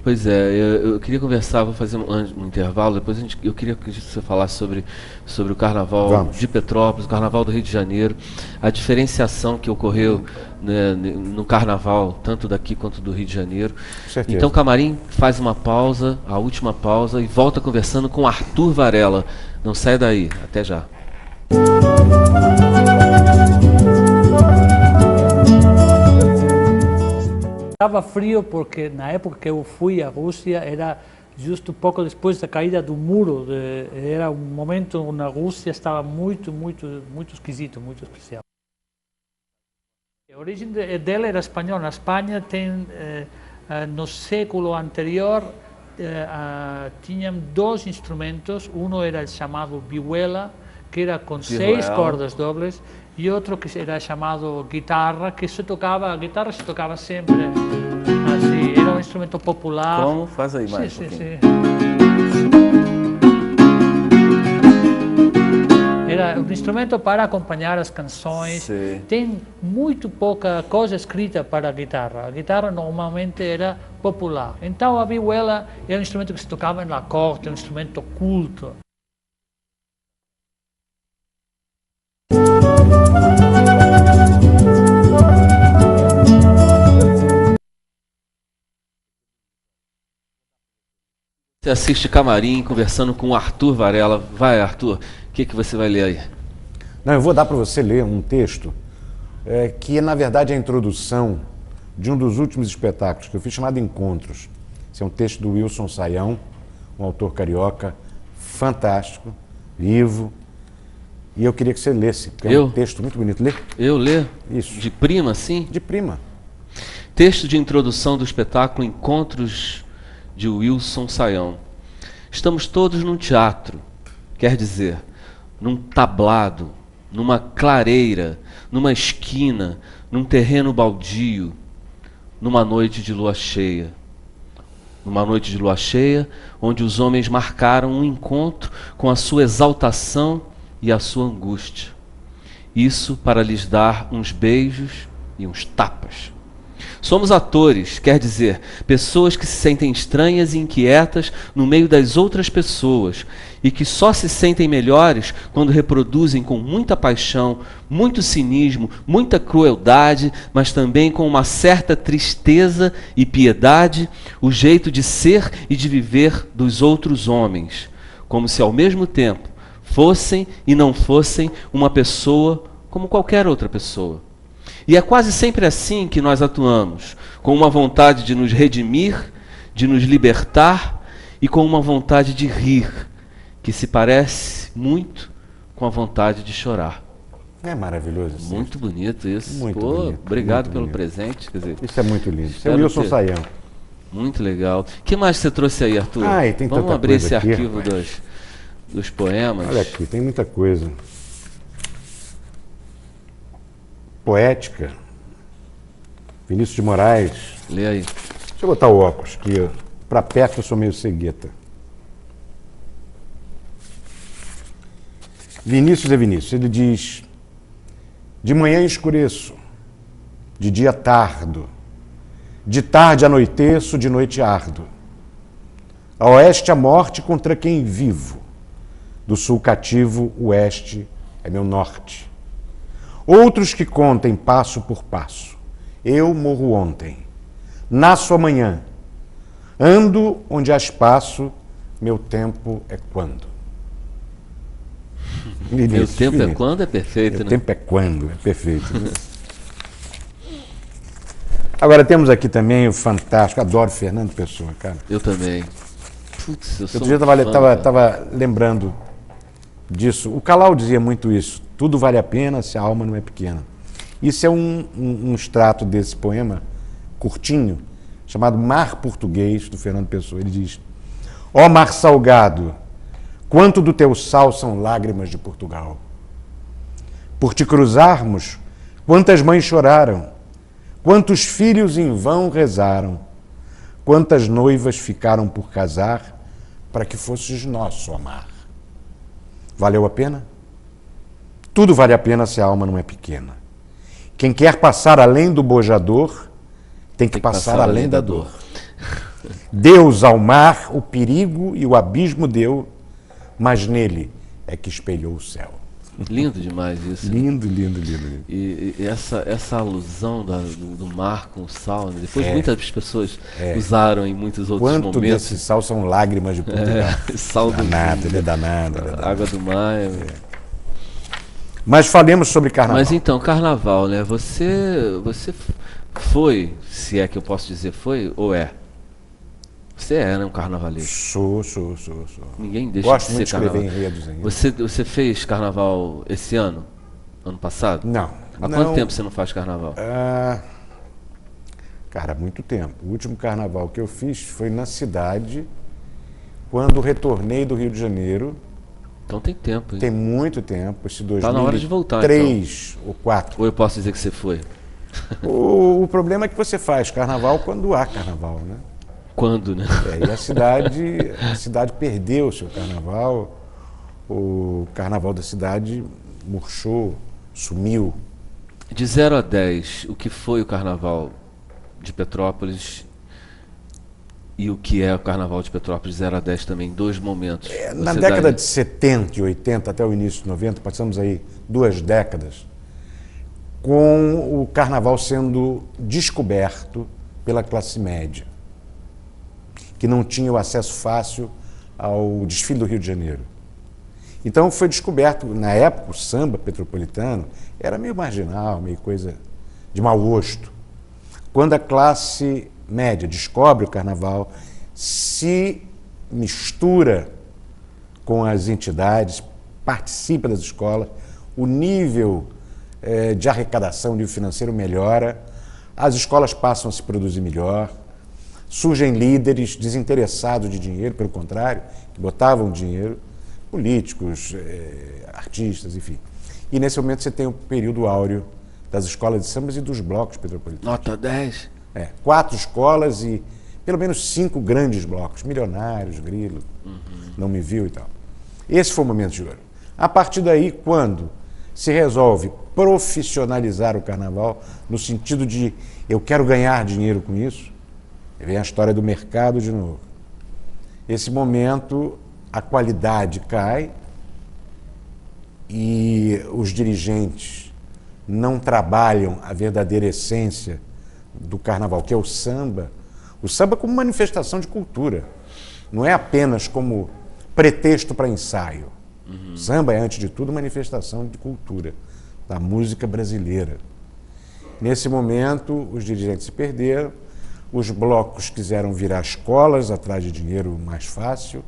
Pois é, eu queria conversar, vou fazer um intervalo, depois eu queria que você falasse sobre o Carnaval de Petrópolis, o Carnaval do Rio de Janeiro, a diferenciação que ocorreu, né, no Carnaval, tanto daqui quanto do Rio de Janeiro. Certeza. Então, Camarim faz uma pausa, a última pausa, e volta conversando com Arthur Varela. Não sai daí, até já. Estava frio porque na época que eu fui à Rússia era justo pouco depois da caída do muro. Era um momento na Rússia estava muito esquisito, muito especial. A origem dela era espanhola. Na Espanha tem, no século anterior, tinham dois instrumentos. Um era o chamado vihuela, que era com 6 cordas dobles, e outro que era chamado guitarra, que a guitarra se tocava sempre assim, era um instrumento popular. Como? Faz aí mais sim, um pouquinho. Era um instrumento para acompanhar as canções. Sim. Tem muito pouca coisa escrita para a guitarra. A guitarra normalmente era popular. Então a vihuela era um instrumento que se tocava na corte, um instrumento culto. Você assiste Camarim conversando com o Arthur Varela. Vai, Arthur, o que você vai ler aí? Não, eu vou dar para você ler um texto que, na verdade, é a introdução de um dos últimos espetáculos que eu fiz, chamado Encontros. Esse é um texto do Wilson Saião, um autor carioca fantástico, vivo. E eu queria que você lesse, porque é um texto muito bonito. Lê? Eu ler? Isso. De prima, sim? De prima. Texto de introdução do espetáculo Encontros, de Wilson Saião. Estamos todos num teatro, quer dizer, num tablado, numa clareira, numa esquina, num terreno baldio, numa noite de lua cheia. Numa noite de lua cheia, onde os homens marcaram um encontro com a sua exaltação e a sua angústia. Isso para lhes dar uns beijos e uns tapas. Somos atores, quer dizer, pessoas que se sentem estranhas e inquietas no meio das outras pessoas e que só se sentem melhores quando reproduzem com muita paixão, muito cinismo, muita crueldade, mas também com uma certa tristeza e piedade, o jeito de ser e de viver dos outros homens, como se ao mesmo tempo fossem e não fossem uma pessoa como qualquer outra pessoa. E é quase sempre assim que nós atuamos, com uma vontade de nos redimir, de nos libertar e com uma vontade de rir, que se parece muito com a vontade de chorar. É maravilhoso isso. Muito bonito isso. Muito Pô, bonito, obrigado muito pelo bonito. presente. Quer dizer, Isso é muito lindo. Isso é espero o Wilson ter- Saião. muito legal. O que mais você trouxe aí, Arthur? Ai, tem Vamos tanta abrir coisa esse aqui, arquivo rapaz. dos poemas. Olha aqui, tem muita coisa. Poética. Vinícius de Moraes. Lê aí. Deixa eu botar o óculos aqui. Para perto eu sou meio cegueta. Vinícius é Vinícius. Ele diz: de manhã escureço, de dia tardo, de tarde anoiteço, de noite ardo. A oeste a morte contra quem vivo, do sul cativo o oeste é meu norte. Outros que contem passo por passo, eu morro ontem, nasço amanhã, ando onde há espaço, meu tempo é quando. Meu tempo é quando? É perfeito, Meu né? tempo é quando, é perfeito. Né? Agora temos aqui também o fantástico, adoro Fernando Pessoa, cara. Eu também. Putz, eu sou Outro dia um fã, cara. estava lembrando disso. O Calau dizia muito isso. Tudo vale a pena se a alma não é pequena. Isso é um extrato desse poema curtinho, chamado Mar Português, do Fernando Pessoa. Ele diz: ó mar salgado, quanto do teu sal são lágrimas de Portugal. Por te cruzarmos, quantas mães choraram, quantos filhos em vão rezaram, quantas noivas ficaram por casar para que fosses nosso amar. Valeu a pena? Tudo vale a pena se a alma não é pequena. Quem quer passar além do bojador, tem que passar além da dor. Deus ao mar o perigo e o abismo deu, mas nele é que espelhou o céu. Lindo demais isso. né? Lindo, lindo, lindo, lindo. E essa alusão do mar com o sal, né? Depois É. muitas pessoas usaram em muitos outros Quanto momentos. desse sal são lágrimas de Portugal. Sal do Danado, ele é danado. Ele é danado. água do mar. Mas falemos sobre carnaval. Mas então, carnaval, né? Você foi, se é que eu posso dizer foi, ou é? Você é, né, um carnavalesco. Sou. Ninguém deixa Gosto de muito ser de escrever carnaval. enredos ainda. Você fez carnaval esse ano? Ano passado? Não. Há não. quanto tempo você não faz carnaval? Cara, muito tempo. O último carnaval que eu fiz foi na cidade, quando retornei do Rio de Janeiro. Então tem tempo, hein? Tem muito tempo, esse 2003 Tá na hora de voltar, ou 2004. Ou eu posso dizer que você foi? O problema é que você faz carnaval quando há carnaval, né? Quando, né? E a cidade perdeu o seu carnaval, o carnaval da cidade murchou, sumiu. De 0 a 10, o que foi o carnaval de Petrópolis e o que é o carnaval de Petrópolis, 0 a 10 também, em 2 momentos? Na Você década daria- de 70 e 80 até o início de 90, passamos aí 2 décadas, com o carnaval sendo descoberto pela classe média, que não tinha o acesso fácil ao desfile do Rio de Janeiro. Então foi descoberto, na época, o samba petropolitano era meio marginal, meio coisa de mau gosto. Quando a classe média descobre o carnaval, se mistura com as entidades, participa das escolas, o nível de arrecadação, o nível financeiro melhora, as escolas passam a se produzir melhor, surgem líderes desinteressados de dinheiro, pelo contrário, que botavam dinheiro, políticos, artistas, enfim. E nesse momento você tem o período áureo das escolas de sambas e dos blocos petropolitanos. Nota 10? 4 escolas e pelo menos 5 grandes blocos, Milionários, Grilo, Não Me Viu e tal. Esse foi o momento de ouro. A partir daí, quando se resolve profissionalizar o carnaval, no sentido de eu quero ganhar dinheiro com isso, vem a história do mercado de novo. Esse momento, a qualidade cai e os dirigentes não trabalham a verdadeira essência do carnaval, que é o samba como manifestação de cultura, não é apenas como pretexto para ensaio. Samba é, antes de tudo, manifestação de cultura, da música brasileira. Nesse momento, os dirigentes se perderam, os blocos quiseram virar escolas atrás de dinheiro mais fácil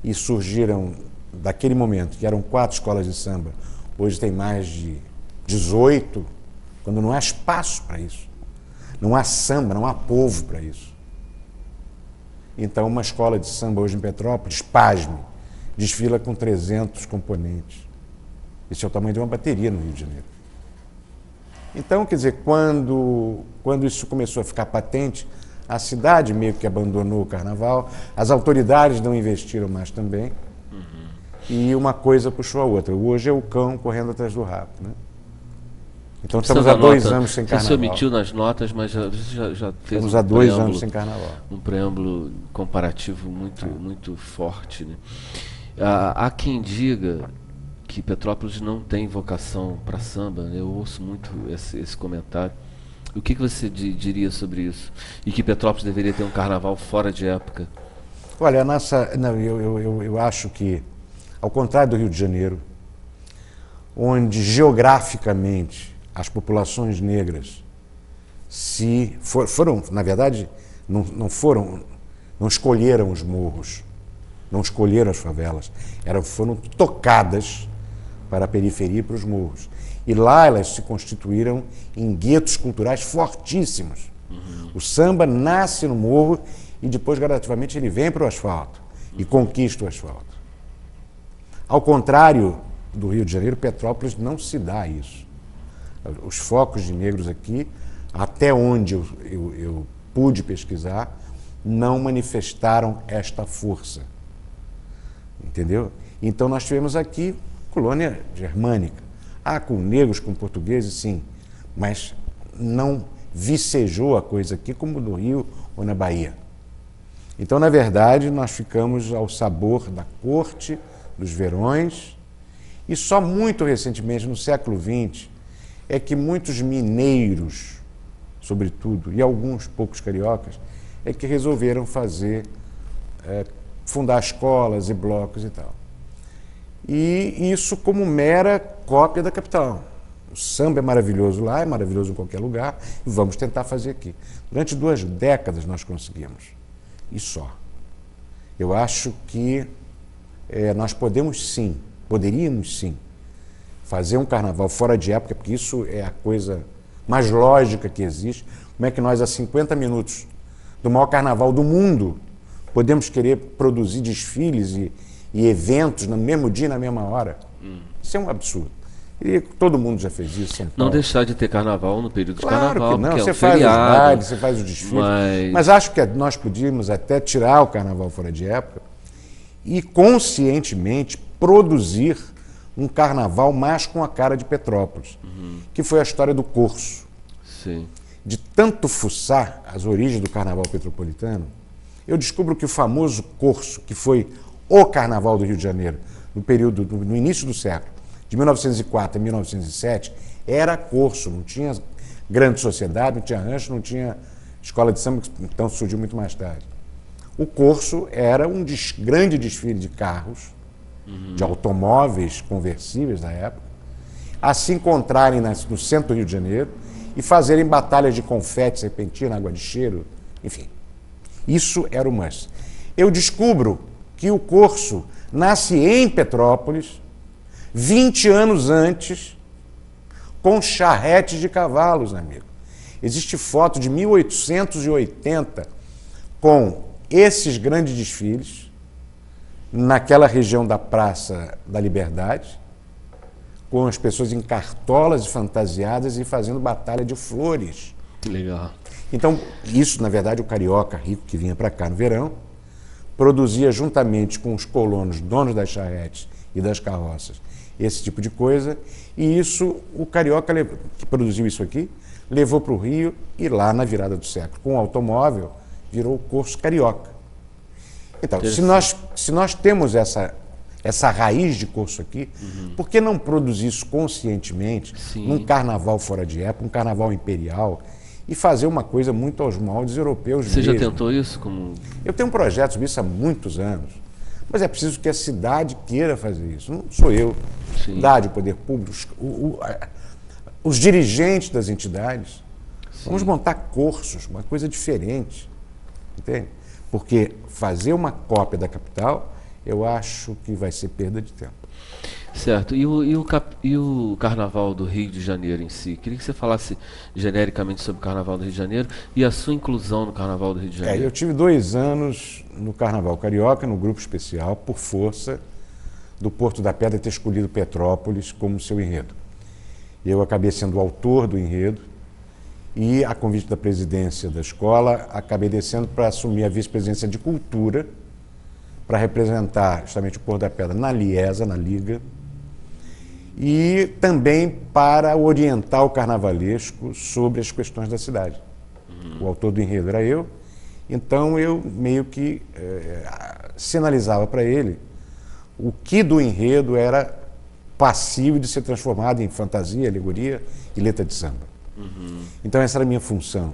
e surgiram, daquele momento, que eram 4 escolas de samba, hoje tem mais de 18, quando não há espaço para isso. Não há samba, não há povo para isso. Então, uma escola de samba hoje em Petrópolis, pasme, desfila com 300 componentes. Esse é o tamanho de uma bateria no Rio de Janeiro. Então, quer dizer, quando isso começou a ficar patente, a cidade meio que abandonou o carnaval, as autoridades não investiram mais também, e uma coisa puxou a outra. Hoje é o cão correndo atrás do rato, né? Então estamos há 2 anos sem carnaval. Você omitiu nas notas, mas já fez estamos há 2 anos sem carnaval. Um preâmbulo comparativo muito forte, né? Há quem diga que Petrópolis não tem vocação para samba, né? Eu ouço muito esse comentário. O que você diria sobre isso? E que Petrópolis deveria ter um carnaval fora de época? Olha, eu acho que, ao contrário do Rio de Janeiro, onde geograficamente as populações negras foram, na verdade, não escolheram os morros, não escolheram as favelas, foram tocadas para a periferia e para os morros. E lá elas se constituíram em guetos culturais fortíssimos. O samba nasce no morro e depois, gradativamente, ele vem para o asfalto e conquista o asfalto. Ao contrário do Rio de Janeiro, Petrópolis não se dá isso. Os focos de negros aqui, até onde eu pude pesquisar, não manifestaram esta força. Entendeu? Então nós tivemos aqui colônia germânica. Com negros, com portugueses, sim, mas não vicejou a coisa aqui como no Rio ou na Bahia. Então, na verdade, nós ficamos ao sabor da corte, dos verões, e só muito recentemente, no século XX, é que muitos mineiros, sobretudo, e alguns poucos cariocas, é que resolveram fundar escolas e blocos e tal. E isso como mera cópia da capital. O samba é maravilhoso lá, é maravilhoso em qualquer lugar, e vamos tentar fazer aqui. Durante 2 décadas nós conseguimos, e só. Eu acho que nós poderíamos sim, fazer um carnaval fora de época, porque isso é a coisa mais lógica que existe. Como é que nós, a 50 minutos do maior carnaval do mundo, podemos querer produzir desfiles e eventos no mesmo dia, na mesma hora? Isso é um absurdo. E todo mundo já fez isso. São Paulo. Não deixar de ter carnaval no período de Claro carnaval, que não. porque Você é um faz feriado, os bailes, você faz os desfiles. Mas acho que nós podíamos até tirar o carnaval fora de época e conscientemente produzir um carnaval mais com a cara de Petrópolis, que foi a história do Corso. Sim. De tanto fuçar as origens do carnaval petropolitano, eu descubro que o famoso Corso, que foi o carnaval do Rio de Janeiro, no início do século, de 1904 a 1907, era Corso, não tinha grande sociedade, não tinha rancho, não tinha escola de samba, então surgiu muito mais tarde. O Corso era um grande desfile de carros, de automóveis conversíveis da época, a se encontrarem no centro do Rio de Janeiro e fazerem batalhas de confete, serpentina, água de cheiro, enfim. Isso era o must. Eu descubro que o Corso nasce em Petrópolis, 20 anos antes, com charretes de cavalos, amigo. Existe foto de 1880 com esses grandes desfiles naquela região da Praça da Liberdade, com as pessoas em cartolas e fantasiadas e fazendo batalha de flores. Legal. Então, isso, na verdade, o carioca rico que vinha para cá no verão, produzia juntamente com os colonos, donos das charretes e das carroças, esse tipo de coisa, e isso, o carioca que produziu isso aqui, levou para o Rio e lá na virada do século, com o automóvel, virou o Corso Carioca. Então, se nós temos essa raiz de corso aqui, por que não produzir isso conscientemente, num carnaval fora de época, um carnaval imperial, e fazer uma coisa muito aos moldes europeus Você mesmo? já tentou isso? Eu tenho um projeto sobre isso há muitos anos, mas é preciso que a cidade queira fazer isso. Não sou eu, a cidade, o poder público, os dirigentes das entidades. Vamos montar cursos, uma coisa diferente, entende? Porque fazer uma cópia da capital, eu acho que vai ser perda de tempo. Certo. E o Carnaval do Rio de Janeiro em si? Queria que você falasse genericamente sobre o Carnaval do Rio de Janeiro e a sua inclusão no Carnaval do Rio de Janeiro. Eu tive 2 anos no Carnaval Carioca, no grupo especial, por força do Porto da Pedra ter escolhido Petrópolis como seu enredo. Eu acabei sendo o autor do enredo e, a convite da presidência da escola, acabei descendo para assumir a vice-presidência de Cultura, para representar justamente o Porto da Pedra na Liesa, na Liga, e também para orientar o carnavalesco sobre as questões da cidade. O autor do enredo era eu, então eu meio que sinalizava para ele o que do enredo era passível de ser transformado em fantasia, alegoria e letra de samba. Então essa era a minha função.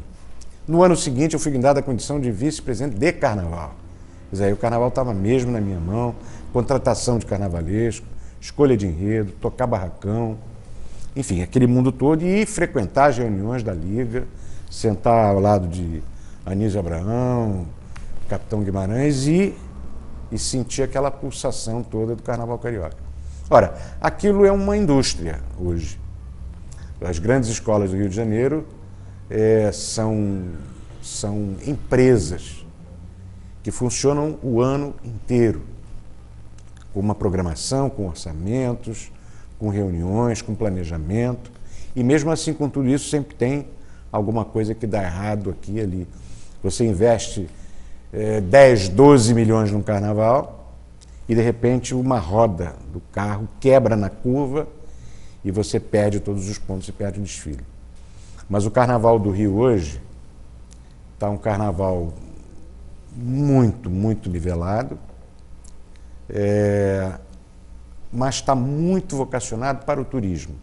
No ano seguinte eu fui dado a condição de vice-presidente de carnaval. Quer dizer, aí o carnaval estava mesmo na minha mão, contratação de carnavalesco, escolha de enredo, tocar barracão, enfim, aquele mundo todo, e frequentar as reuniões da Liga, sentar ao lado de Anísio Abraão, Capitão Guimarães e sentir aquela pulsação toda do Carnaval Carioca. Ora, aquilo é uma indústria hoje. As grandes escolas do Rio de Janeiro são empresas que funcionam o ano inteiro, com uma programação, com orçamentos, com reuniões, com planejamento, e mesmo assim, com tudo isso, sempre tem alguma coisa que dá errado aqui e ali. Você investe 10, 12 milhões num carnaval e, de repente, uma roda do carro quebra na curva e você perde todos os pontos e perde o desfile. Mas o Carnaval do Rio hoje está um carnaval muito, muito nivelado, mas está muito vocacionado para o turismo.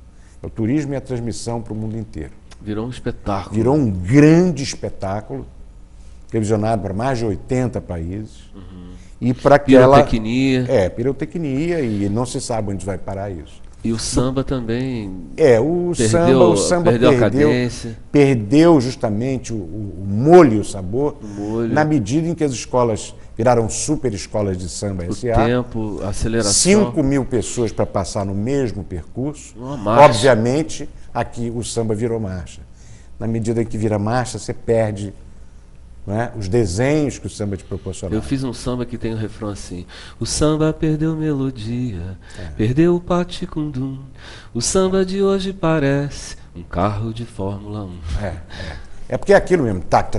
O turismo e a transmissão para o mundo inteiro. Virou um espetáculo. Virou um grande espetáculo, televisionado para mais de 80 países. E para aquela... Pirotecnia. Pirotecnia, e não se sabe onde vai parar isso. E o samba também o samba perdeu a cadência. Perdeu justamente o molho e o sabor, na medida em que as escolas viraram super escolas de samba S.A. O tempo, a aceleração. 5 mil pessoas para passar no mesmo percurso. Uma marcha. Obviamente, aqui o samba virou marcha. Na medida em que vira marcha, você perde, não é, os desenhos que o samba te proporcionava. Eu fiz um samba que tem um refrão assim: o samba perdeu melodia, perdeu o paticundum. O samba de hoje parece um carro de Fórmula 1. É porque é aquilo mesmo, tac.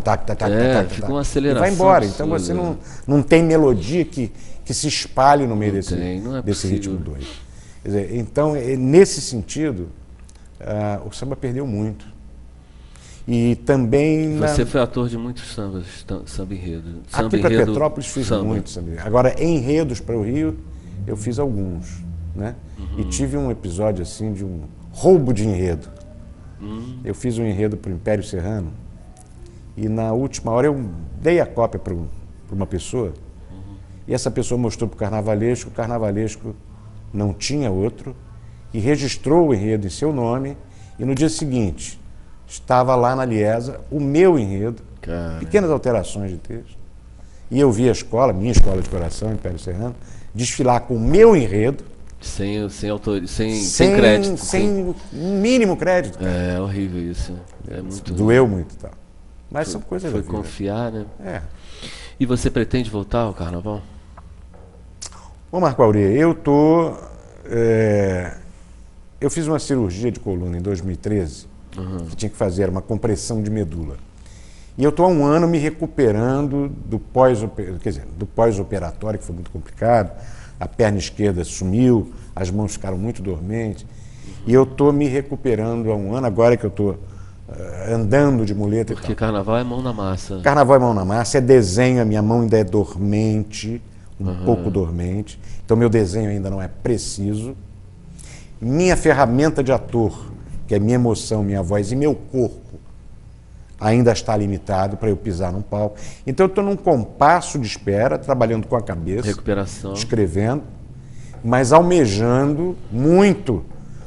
Fica uma aceleração. E vai embora. Então você não tem melodia que se espalhe no meio desse ritmo doido. Quer dizer, então, nesse sentido, o samba perdeu muito. E também... Você foi ator de muitos sambas, samba enredo. Aqui para Petrópolis fiz muito samba enredo. Agora, enredos para o Rio, eu fiz alguns, né? E tive um episódio assim de um roubo de enredo. Eu fiz um enredo para o Império Serrano e na última hora eu dei a cópia para uma pessoa e essa pessoa mostrou para o carnavalesco não tinha outro e registrou o enredo em seu nome e no dia seguinte estava lá na Liesa o meu enredo, pequenas alterações de texto, e eu vi a escola, minha escola de coração, Império Serrano, desfilar com o meu enredo, sem crédito. Sem mínimo crédito. Cara. É horrível isso. Doeu muito e tal. Mas são coisas da vida. Foi confiar, né? E você pretende voltar ao carnaval? Bom, Marco Aurea, eu fiz uma cirurgia de coluna em 2013, que tinha que fazer uma compressão de medula. E eu estou há um ano me recuperando do pós-operatório, que foi muito complicado. A perna esquerda sumiu, as mãos ficaram muito dormentes. E eu estou me recuperando há um ano, agora que eu estou andando de muleta Porque e tal. carnaval é mão na massa. Carnaval é mão na massa, é desenho, a minha mão ainda é dormente, um pouco dormente, então meu desenho ainda não é preciso. Minha ferramenta de ator, que é minha emoção, minha voz e meu corpo, ainda está limitado para eu pisar num palco. Então eu estou num compasso de espera, trabalhando com a cabeça, Recuperação. escrevendo, mas almejando muito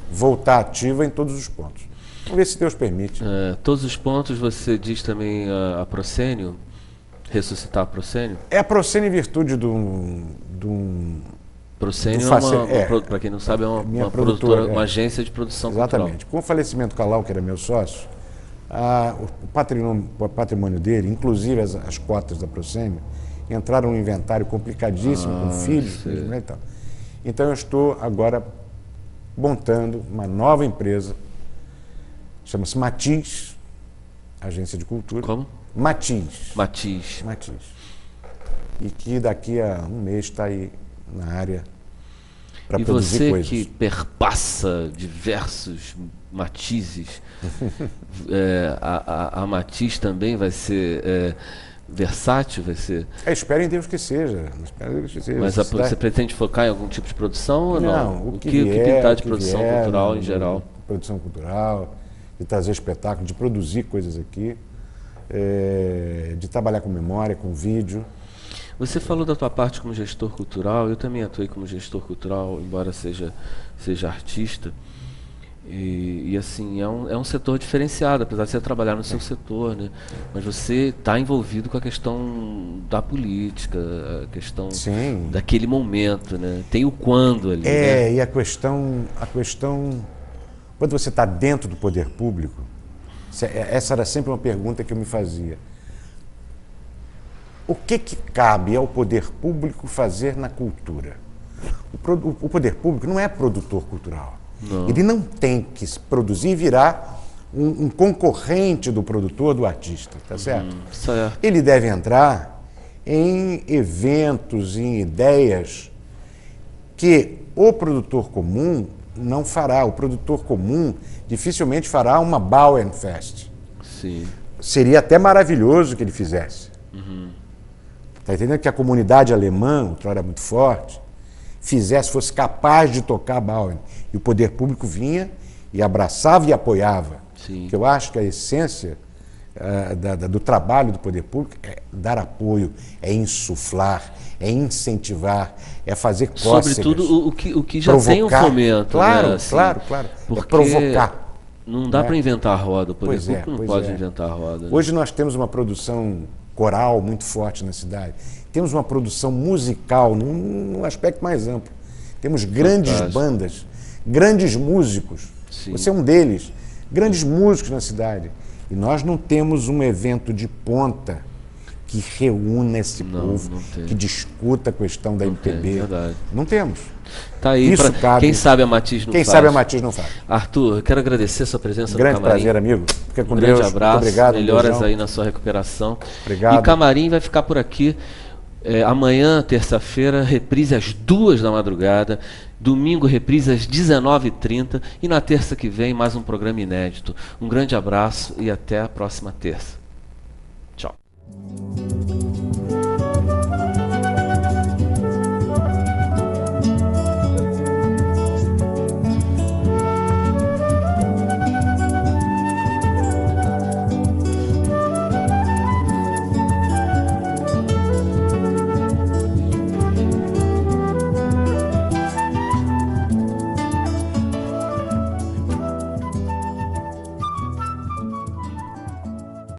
voltar ativa em todos os pontos. Vamos ver se Deus permite. Todos os pontos você diz também a Procênio, ressuscitar a Procênio? É a Procênio em virtude de um Procênio para quem não sabe, é minha uma produtora, produtora, uma agência de produção exatamente. Com o falecimento do Calau, que era meu sócio, o patrimônio dele, inclusive as cotas da Procênio, entraram num inventário complicadíssimo, com filhos, e tal. Então eu estou agora montando uma nova empresa, chama-se Matiz, agência de cultura. Como? Matiz. Matiz. E que daqui a um mês está aí na área para E produzir você coisas. que perpassa diversos matizes, a Matiz também vai ser versátil? Vai ser... Espero em Deus que seja. Espero em Deus que seja. Mas você pretende focar em algum tipo de produção ou não? O que pintar de produção cultural em geral? Produção cultural, de trazer espetáculo, de produzir coisas aqui, de trabalhar com memória, com vídeo. Você falou da tua parte como gestor cultural, eu também atuei como gestor cultural, embora seja artista. E assim, é um setor diferenciado, apesar de você trabalhar no seu setor, né? Mas você está envolvido com a questão da política, a questão daquele momento, né? Tem o quando ali, né? E a questão, quando você está dentro do poder público, essa era sempre uma pergunta que eu me fazia. O que cabe ao poder público fazer na cultura? O poder público não é produtor cultural. Não. Ele não tem que produzir e virar um concorrente do produtor, do artista, tá certo? Certo. Ele deve entrar em eventos, em ideias que o produtor comum não fará. O produtor comum dificilmente fará uma Bauernfest. Sim. Seria até maravilhoso que ele fizesse. Está entendendo? Que a comunidade alemã, outrora muito forte, fosse capaz de tocar Bauern. E o poder público vinha e abraçava e apoiava. Sim. Porque eu acho que a essência do trabalho do poder público é dar apoio, é insuflar, é incentivar, é fazer cócegas. Sobretudo o que já provocar. tem um fomento. Claro, né? Assim, claro. Porque é provocar. Não dá para inventar a roda, o poder Pois público não pois pode inventar a roda. Né? Hoje nós temos uma produção coral muito forte na cidade. Temos uma produção musical num aspecto mais amplo. Temos grandes bandas, grandes músicos. Sim. Você é um deles. Grandes músicos na cidade. E nós não temos um evento de ponta que reúna esse povo, que discuta a questão da MPB. Não temos. Tá aí, quem sabe a Matiz não faz. Quem sabe a Matiz não faz. Arthur, eu quero agradecer a sua presença no Camarim. Grande prazer, amigo. Fica com Deus. Grande abraço. Muito obrigado. Melhoras aí na sua recuperação. Obrigado. E Camarim vai ficar por aqui. Amanhã, terça-feira, reprise às 2 da madrugada. Domingo, reprise às 19h30. E na terça que vem, mais um programa inédito. Um grande abraço e até a próxima terça.